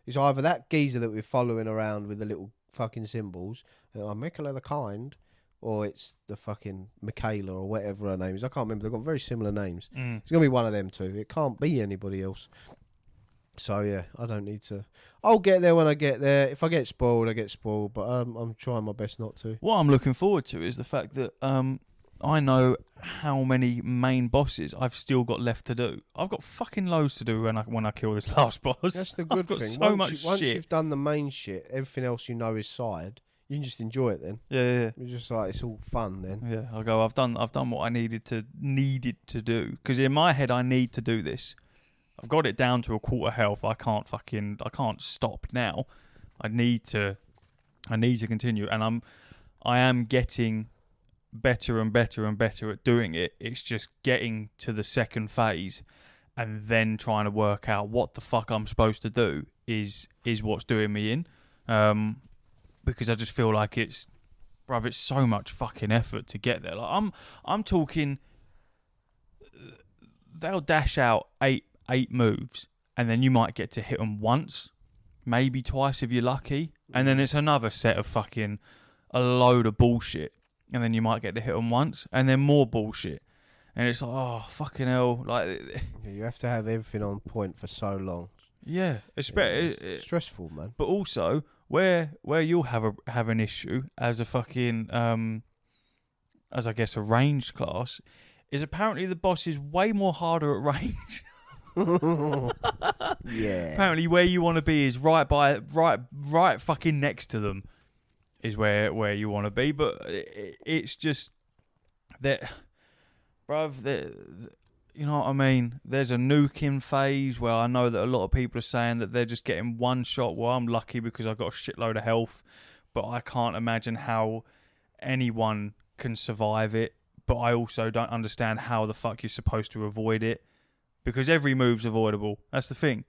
It's either that geezer that we're following around with the little fucking symbols, Mikola the Kind, or it's the fucking Michaela or whatever her name is. I can't remember. They've got very similar names. It's going to be one of them two. It can't be anybody else. So yeah, I don't need to. I'll get there when I get there. If I get spoiled, I get spoiled. But I'm trying my best not to. What I'm looking forward to is the fact that I know how many main bosses I've still got left to do. I've got fucking loads to do when I kill this last boss. That's the good I've got thing. So much once shit. you've done the main shit, everything else you know is side. You can just enjoy it then. Yeah. It's just like it's all fun then. Yeah, I'll go. I've done what I needed to do. Because in my head, I need to do this. I've got it down to a quarter health. I can't stop now. I need to continue, and I am getting better and better and better at doing it. It's just getting to the second phase, and then trying to work out what the fuck I'm supposed to do is what's doing me in. Because I just feel like it's so much fucking effort to get there. Like I'm talking. They'll dash out eight moves, and then you might get to hit them once, maybe twice if you're lucky, and then it's another set of fucking a load of bullshit, and then you might get to hit them once, and then more bullshit, and it's like, oh fucking hell, like You have to have everything on point for so long. yeah, It's stressful, man. but also where you'll have an issue as a fucking as I guess a ranged class is apparently the boss is way more harder at range. Yeah. Apparently, where you want to be is right fucking next to them, is where you want to be. But it's just that, bruv. You know what I mean? There's a nuking phase where I know that a lot of people are saying that they're just getting one shot. Well, I'm lucky because I've got a shitload of health, but I can't imagine how anyone can survive it. But I also don't understand how the fuck you're supposed to avoid it, because every move's avoidable. That's the thing.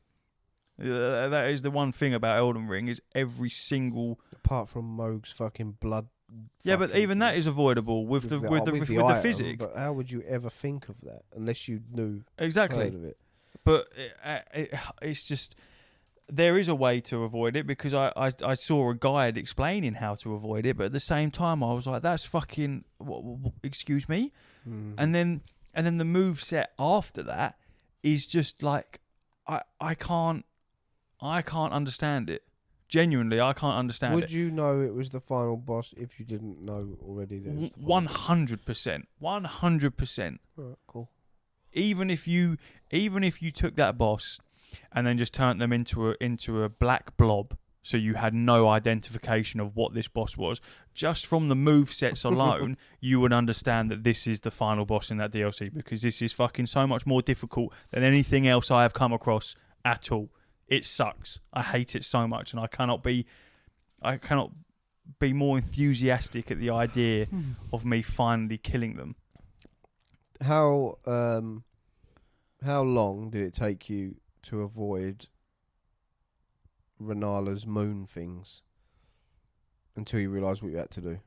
That is the one thing about Elden Ring, is every single... Apart from Moog's fucking blood. Yeah, but even that is avoidable with the physics. But how would you ever think of that unless you knew exactly heard of it? But it's just, there is a way to avoid it, because I saw a guide explaining how to avoid it, but at the same time I was like, that's fucking excuse me. Mm-hmm. And then the move set after that is just like, I can't understand it. Genuinely, I can't understand it. Would you know it was the final boss if you didn't know already that it was the 100%. 100%. Alright, cool. Even if you took that boss and then just turned them into a black blob, so you had no identification of what this boss was, just from the move sets alone, you would understand that this is the final boss in that DLC, because this is fucking so much more difficult than anything else I have come across at all. It sucks. I hate it so much, and I cannot be more enthusiastic at the idea of me finally killing them. How long did it take you to avoid Renala's moon things until you realised what you had to do?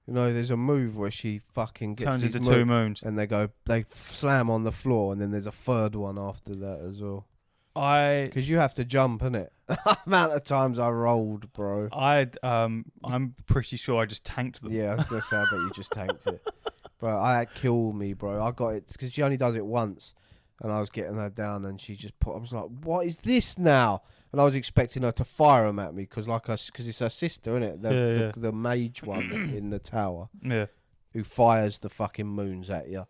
You know, there's a move where she fucking gets turns these into two moons, and they slam on the floor, and then there's a third one after that as well. Because you have to jump, innit? The amount of times I rolled, bro. I'm pretty sure I just tanked them. Yeah, I was gonna say, I bet you just tanked it, bro. I killed me, bro. I got it because she only does it once, and I was getting her down, and she just I was like, "What is this now?" And I was expecting her to fire them at me because it's her sister, innit? The mage one in the tower, who fires the fucking moons at you.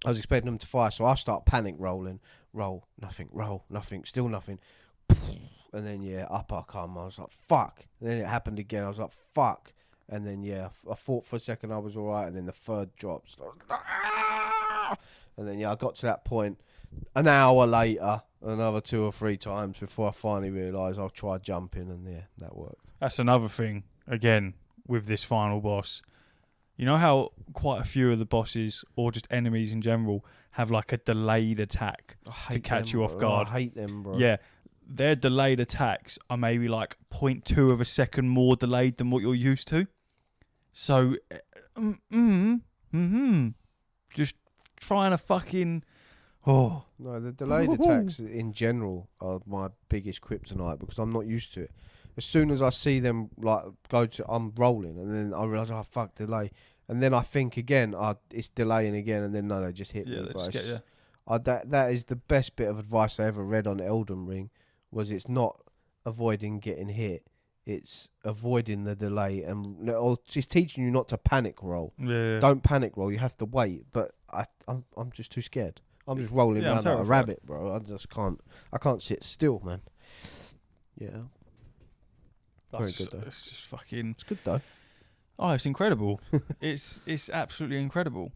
I was expecting them to fire, so I start panic rolling. Roll, nothing, still nothing. And then, up I come. I was like, fuck. And then it happened again. I was like, fuck. And then, I thought for a second I was alright, and then the third drops. And then, I got to that point an hour later, another 2 or 3 times before I finally realised I'll try jumping, and that worked. That's another thing, again, with this final boss. You know how quite a few of the bosses, or just enemies in general, have like a delayed attack to catch you off guard? I hate them, bro. Yeah, their delayed attacks are maybe like 0.2 of a second more delayed than what you're used to. So, just trying to fucking... Oh. No, the delayed attacks in general are my biggest kryptonite, because I'm not used to it. As soon as I see them like I'm rolling, and then I realise, oh fuck, delay, and then I think again, it's delaying again, and then no, they just hit me. They just get you. That is the best bit of advice I ever read on Elden Ring. Was it's not avoiding getting hit, it's avoiding the delay, and it's teaching you not to panic roll. Yeah. Don't panic roll. You have to wait. But I'm just too scared. I'm just rolling around like a rabbit, bro. I just can't. I can't sit still, man. Yeah. Very good though. It's just fucking... It's good though. Oh, it's incredible. it's absolutely incredible.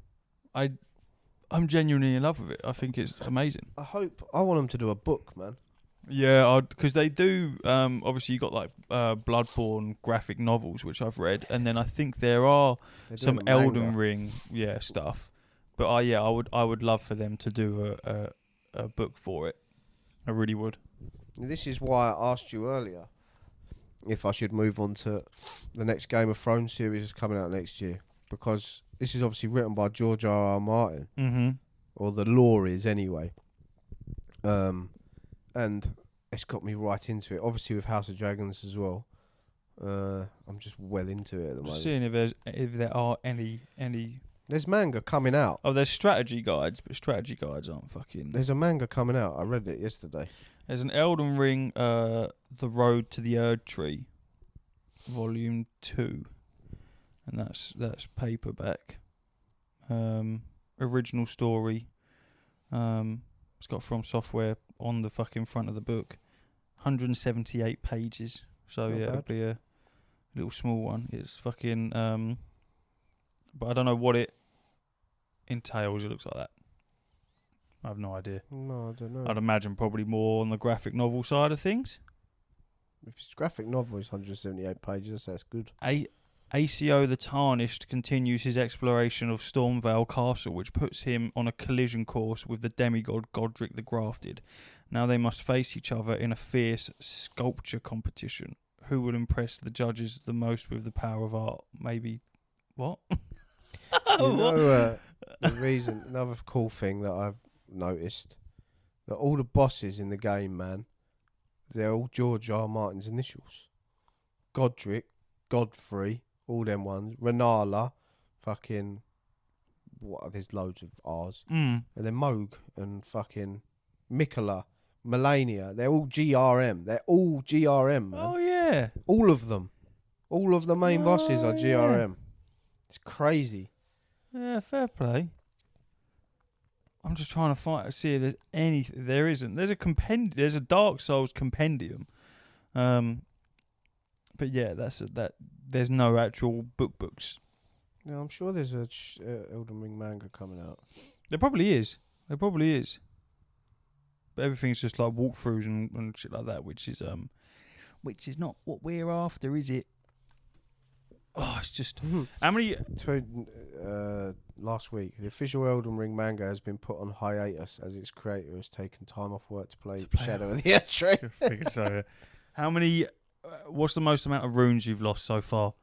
I'm genuinely in love with it. I think it's amazing. I want them to do a book, man. Yeah, because they do. Obviously, you got like Bloodborne graphic novels, which I've read, and then I think there are some Elden Ring, stuff. But I would love for them to do a book for it. I really would. This is why I asked you earlier if I should move on to the next Game of Thrones series that's coming out next year, because this is obviously written by George R.R. Martin, or the lore is anyway. And it's got me right into it. Obviously with House of Dragons as well. I'm just well into it at the moment. Seeing if there are any. There's manga coming out. Oh, there's strategy guides, but strategy guides aren't fucking... There's a manga coming out. I read it yesterday. There's an Elden Ring, The Road to the Erdtree, Volume 2. And that's paperback. Original story. It's got From Software on the fucking front of the book. 178 pages. So Not yeah, bad. it'll be a little small one. It's fucking but I don't know what it entails. It looks like that. I have no idea. No, I don't know. I'd imagine probably more on the graphic novel side of things. If it's graphic novel, it's 178 pages. That's good. ACO the Tarnished continues his exploration of Stormvale Castle, which puts him on a collision course with the demigod Godric the Grafted. Now they must face each other in a fierce sculpture competition. Who will impress the judges the most with the power of art? Maybe... What? You know, the reason, another cool thing that I've noticed, that all the bosses in the game, man, they're all George R. Martin's initials. Godric, Godfrey, all them ones. Renala, fucking, there's loads of R's. Mm. And then Moog and fucking Mikola, Melania, they're all GRM. They're all GRM, man. Oh, yeah. All of them. All of the main bosses are GRM. It's crazy. Yeah, fair play. I'm just trying to see if there's anything. There isn't. There's a compendium. There's a Dark Souls compendium. But yeah, there's no actual books. Yeah, I'm sure there's a Elden Ring manga coming out. There probably is. But everything's just like walkthroughs and shit like that, which is not what we're after, is it? Oh, it's just how many? Last week, the official Elden Ring manga has been put on hiatus as its creator has taken time off work to play Shadow of the Erdtree. I figured so. Yeah. How many? What's the most amount of runes you've lost so far?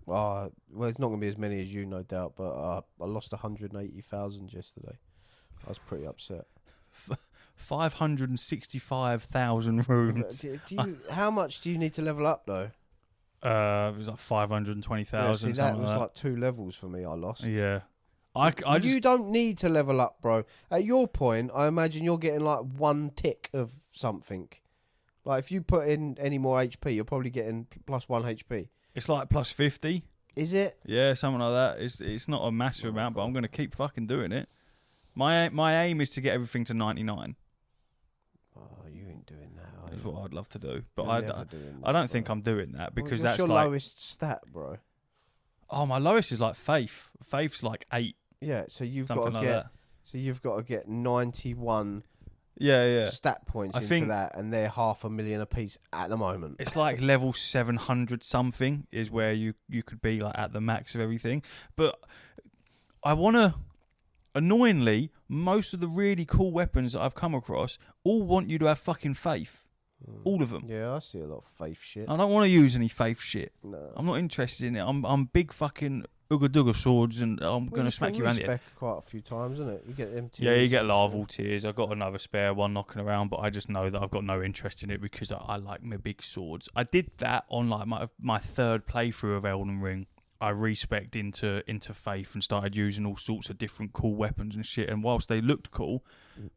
Well, it's not going to be as many as you, no doubt, but I lost 180,000 yesterday. I was pretty upset. 565,000 runes. How much do you need to level up, though? It was like 520,000. Yeah, see, that was like 2 levels for me. I lost. Yeah, you don't need to level up, bro. At your point, I imagine you're getting like 1 tick of something. Like if you put in any more HP, you're probably getting plus 1 HP. It's like plus 50. Is it? Yeah, something like that. It's not a massive amount, but I'm going to keep fucking doing it. My aim is to get everything to 99. Oh, you ain't doing that. Is what I'd love to do, but I don't think I'm doing that because what's that's your like lowest stat, bro. Oh, my lowest is like Faith. Faith's like 8. Yeah, so you've something got to like get. That. So you've got to get 91. Yeah. Stat points into that, and they're 500,000 apiece at the moment. It's like level 700 something is where you could be like at the max of everything. But I want to. Annoyingly, most of the really cool weapons that I've come across all want you to have fucking faith. All of them. Yeah, I see a lot of faith shit. I don't want to use any faith shit. No. I'm not interested in it. I'm big fucking Ooga Dooga swords and I'm going to smack you around the head. Quite a few times, isn't it? You get them tears. Yeah, you get larval tears. I've got another spare one knocking around, but I just know that I've got no interest in it because I like my big swords. I did that on like my 3rd playthrough of Elden Ring. I respec'd into faith and started using all sorts of different cool weapons and shit. And whilst they looked cool,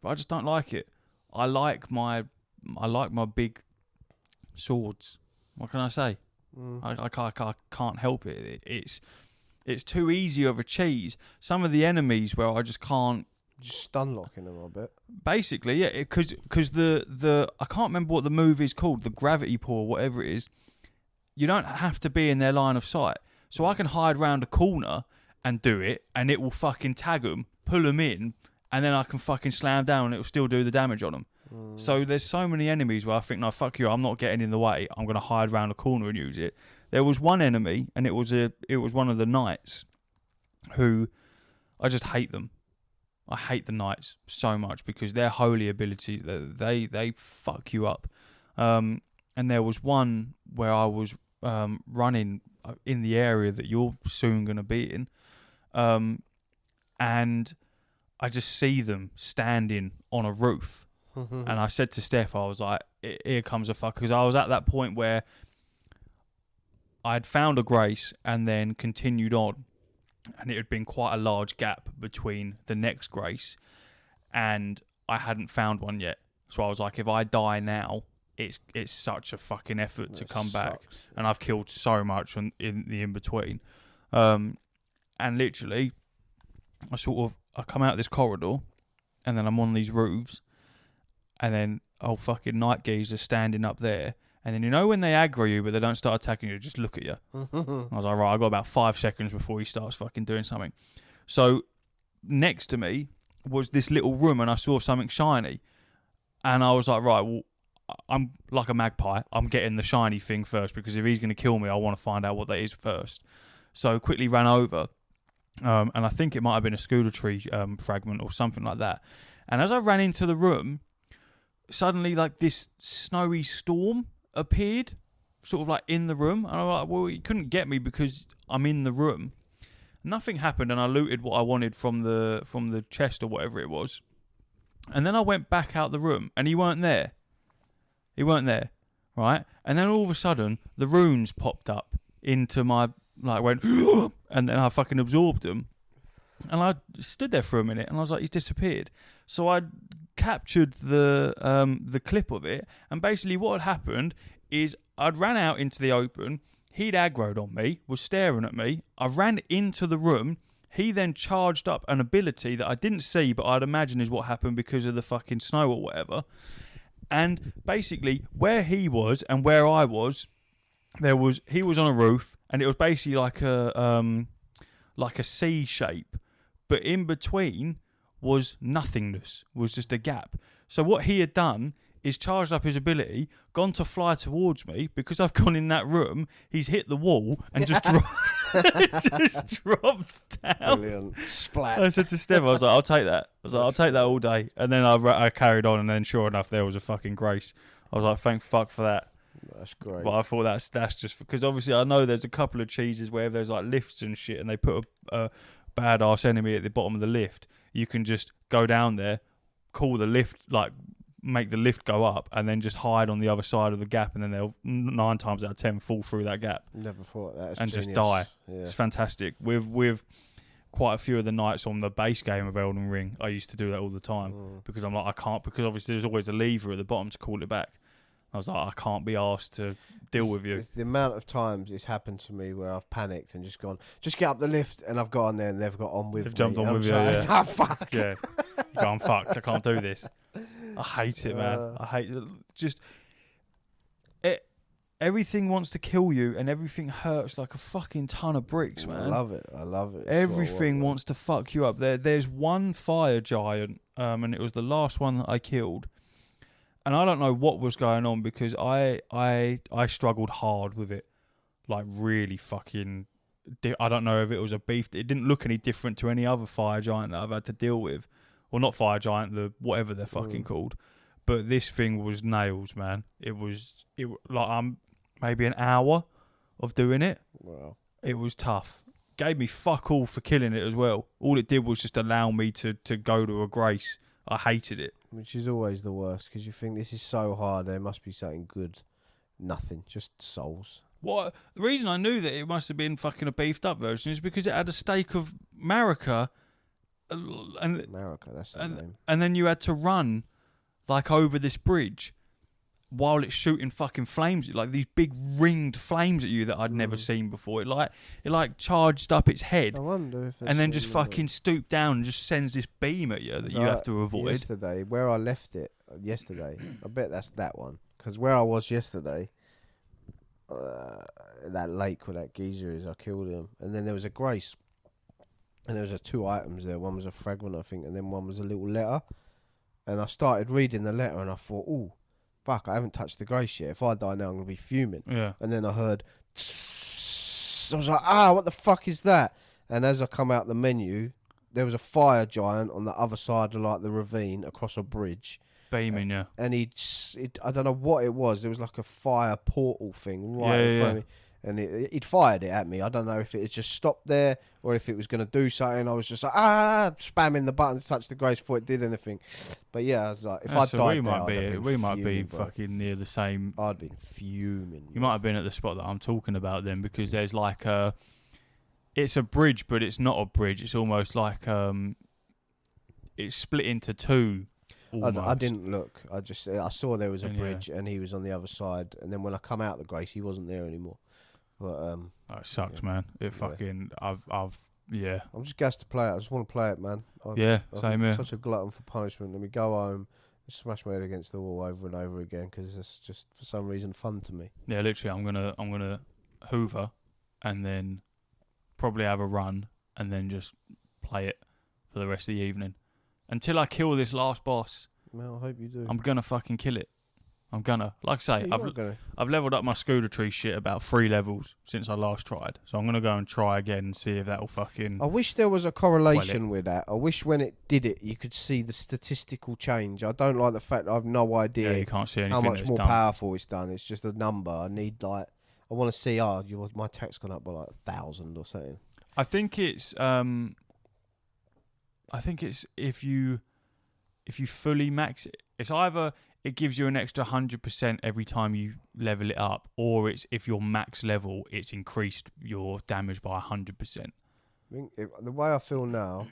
but I just don't like it. I like my big swords. What can I say? I can't help it. It's too easy of a cheese. Some of the enemies where I just can't. Just stun locking them a bit. Basically, yeah, because the I can't remember what the move is called, the gravity pull, whatever it is. You don't have to be in their line of sight. So I can hide round a corner and do it, and it will fucking tag them, pull them in, and then I can fucking slam down and it will still do the damage on them. So there's so many enemies where I think, no, fuck you, I'm not getting in the way. I'm going to hide round a corner and use it. There was one enemy, and it was one of the knights, who I just hate them. I hate the knights so much because their holy ability, they fuck you up. And there was one where I was running in the area that you're soon going to be in, and I just see them standing on a roof. And I said to Steph, I was like, here comes a fuck, because I was at that point where I'd found a grace and then continued on, and it had been quite a large gap between the next grace, and I hadn't found one yet. So I was like, if I die now, it's such a fucking effort to come back, and I've killed so much in the in between, and literally, I come out this corridor, and then I'm on these roofs, and then fucking night geezers standing up there, and then you know when they aggro you but they don't start attacking you, just look at you. I was like, right, I got about 5 seconds before he starts fucking doing something. So next to me was this little room, and I saw something shiny, and I was like, right, well, I'm like a magpie. I'm getting the shiny thing first, because if he's going to kill me, I want to find out what that is first. So quickly ran over, and I think it might have been a Shadow tree fragment or something like that. And as I ran into the room, suddenly like this snowy storm appeared, sort of like in the room. And I was like, well, he couldn't get me because I'm in the room. Nothing happened, and I looted what I wanted from the chest or whatever it was. And then I went back out the room, and he weren't there. He weren't there, right? And then all of a sudden, the runes popped up into my, like, went, and then I fucking absorbed them. And I stood there for a minute, and I was like, he's disappeared. So I captured the clip of it, and basically what had happened is I'd ran out into the open, he'd aggroed on me, was staring at me, I ran into the room, he then charged up an ability that I didn't see, but I'd imagine is what happened because of the fucking snow or whatever. And basically, where he was and where I was, he was on a roof, and it was basically like a C shape, but in between was nothingness, was just a gap. So what he had done is charged up his ability, gone to fly towards me. Because I've gone in that room, he's hit the wall and just dropped down. Brilliant. Splat. I said to Steph, I was like, I'll take that. I was like, I'll take that all day. And then I carried on, and then sure enough, there was a fucking grace. I was like, thank fuck for that. That's great. But I thought that's just because obviously I know there's a couple of cheeses where there's like lifts and shit, and they put a badass enemy at the bottom of the lift. You can just go down there, call the lift, like make the lift go up, and then just hide on the other side of the gap, and then they'll 9 times out of 10 fall through that gap. Never thought that. And genius. just die. Yeah. It's fantastic. With quite a few of the nights on the base game of Elden Ring, I used to do that all the time because I'm like, I can't, because obviously there's always a lever at the bottom to call it back. I was like, I can't be asked to deal with you. The amount of times it's happened to me where I've panicked and just gone, just get up the lift, and I've got on there and they've got on with They've me. jumped on with you, like, yeah. Oh, fuck. Yeah. You go, I'm fucked. I can't do this. I hate it, man. I hate it. Just everything wants to kill you, and everything hurts like a fucking ton of bricks, man. I love it. Everything wants to fuck you up. There's one fire giant, and it was the last one that I killed. And I don't know what was going on, because I struggled hard with it, like really fucking. I don't know if it was a beef. It didn't look any different to any other fire giant that I've had to deal with. Well, not fire giant, the whatever they're fucking called. But this thing was nails, man. It like maybe an hour of doing it. Wow. It was tough. Gave me fuck all for killing it as well. All it did was just allow me to go to a grace. I hated it. Which is always the worst, because you think this is so hard, there must be something good. Nothing, just souls. What the reason I knew that it must have been fucking a beefed up version is because it had a stake of Marika, and Marika, that's the name. And then you had to run like over this bridge while it's shooting fucking flames, like these big ringed flames at you that I'd never seen before. It like charged up its head. I wonder if and then just fucking stooped down and just sends this beam at you that you have to avoid. Yesterday, where I left it yesterday, I bet that's that one. Because where I was yesterday, that lake where that geezer is, I killed him. And then there was a grace. And there was 2 items there. One was a fragment, I think, and then one was a little letter. And I started reading the letter, and I thought, oh, fuck, I haven't touched the grace yet. If I die now, I'm going to be fuming. Yeah. And then I heard, I was like, what the fuck is that? And as I come out the menu, there was a fire giant on the other side of like the ravine across a bridge. Beaming, yeah. And I don't know what it was. There was like a fire portal thing right in front of me. And he'd fired it at me. I don't know if it had just stopped there or if it was going to do something. I was just like, spamming the button to touch the grace before it did anything. But yeah, I was like, if I died we might be fucking near the same. I'd been fuming. You might have been at the spot that I'm talking about then, because there's like it's a bridge, but it's not a bridge. It's almost like it's split into 2. almost. I didn't look. I saw there was a And bridge and he was on the other side. And then when I come out the Grace, he wasn't there anymore. But Oh, it sucks, man. It fucking. Yeah. I'm just gassed to play it. I just want to play it, man. Same here. Such a glutton for punishment. Let me go home and smash my head against the wall over and over again because it's just for some reason fun to me. Yeah, literally, I'm gonna hoover, and then probably have a run, and then just play it for the rest of the evening until I kill this last boss. Well, I hope you do. I'm gonna fucking kill it. I'm gonna, like I say, I've leveled up my Scooter Tree shit about 3 levels since I last tried. So I'm gonna go and try again and see if that'll fucking. I wish there was a correlation with that. I wish when it did it, you could see the statistical change. I don't like the fact that I've no idea you can't see anything how much more done. powerful it's done. It's just a number. I need I want to see. My attack's gone up by like 1,000 or something. I think it's if you fully max it, it's either it gives you an extra 100% every time you level it up, or it's if you're max level, it's increased your damage by 100%. I think the way I feel now,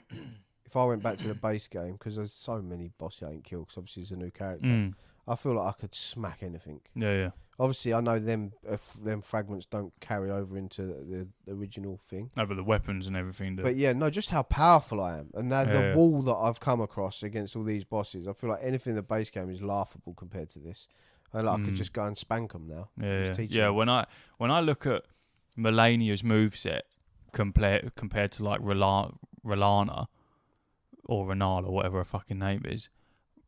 if I went back to the base game, because there's so many bosses I ain't killed, because obviously it's a new character, I feel like I could smack anything. Yeah. Obviously, I know them fragments don't carry over into the original thing. No, but the weapons and everything do. But yeah, no, just how powerful I am. And now the wall that I've come across against all these bosses, I feel like anything in the base game is laughable compared to this. And I could just go and spank them now. Yeah. When I look at Melania's moveset compared to like Ralana or Renala, whatever her fucking name is,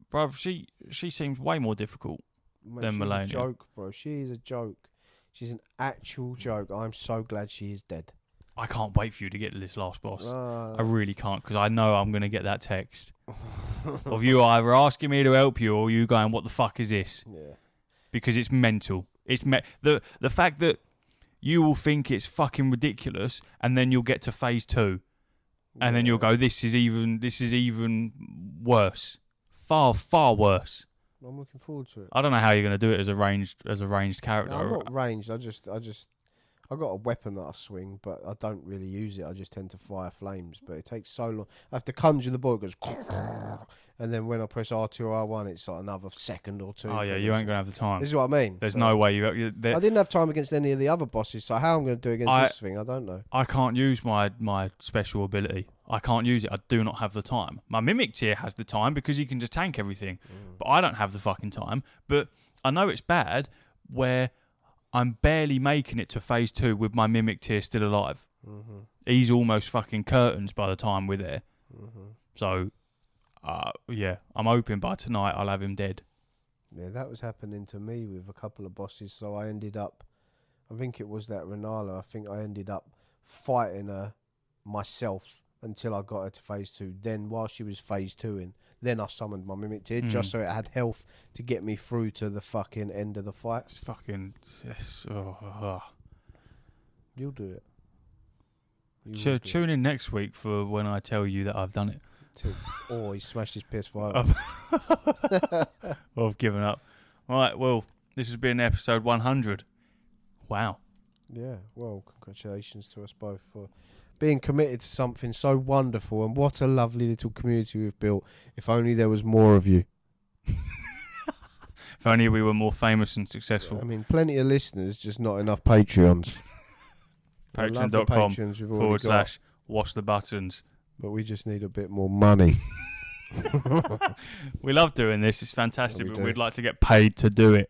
bro, she seems way more difficult. Mate, than she's Melania. a joke, bro. She is a joke. She's an actual joke. I'm so glad she is dead. I can't wait for you to get to this last boss. I really can't, because I know I'm going to get that text of you either asking me to help you or you going, what the fuck is this? Yeah. Because it's mental. It's the fact that you will think it's fucking ridiculous, and then you'll get to phase 2, and then you'll go, this is even worse. Far, far worse. I'm looking forward to it. I don't know how you're going to do it as a ranged character. No, I'm not ranged. I got a weapon that I swing, but I don't really use it. I just tend to fire flames, but it takes so long. I have to conjure the ball. It goes, and then when I press R2 or R1, it's like another second or 2. Oh yeah, you ain't gonna have the time. This is what I mean. There's no way I didn't have time against any of the other bosses, so how I'm going to do against this thing, I don't know. I can't use my special ability. I can't use it. I do not have the time. My Mimic tier has the time because he can just tank everything, but I don't have the fucking time. But I know it's bad where I'm barely making it to phase 2 with my Mimic tier still alive. Mm-hmm. He's almost fucking curtains by the time we're there. Mm-hmm. So, yeah, I'm hoping by tonight I'll have him dead. Yeah, that was happening to me with a couple of bosses. So I ended up, I think it was that Renala. I think I ended up fighting her myself until I got her to phase 2. Then while she was phase 2 then I summoned my Mimic tier just so it had health to get me through to the fucking end of the fight. It's fucking... You'll do it. Tune in next week for when I tell you that I've done it. Or he smashed his PS5. Well, I've given up. Right, well, this has been episode 100. Wow. Yeah, well, congratulations to us both for being committed to something so wonderful, and what a lovely little community we've built. If only there was more of you. If only we were more famous and successful. I mean, plenty of listeners, just not enough Patreons. Patreon.com/wash the buttons. But we just need a bit more money. We love doing this. It's fantastic, Yeah, but we'd like to get paid to do it.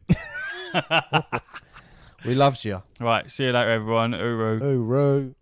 We loves you. Right, see you later, everyone. Uru. Uru.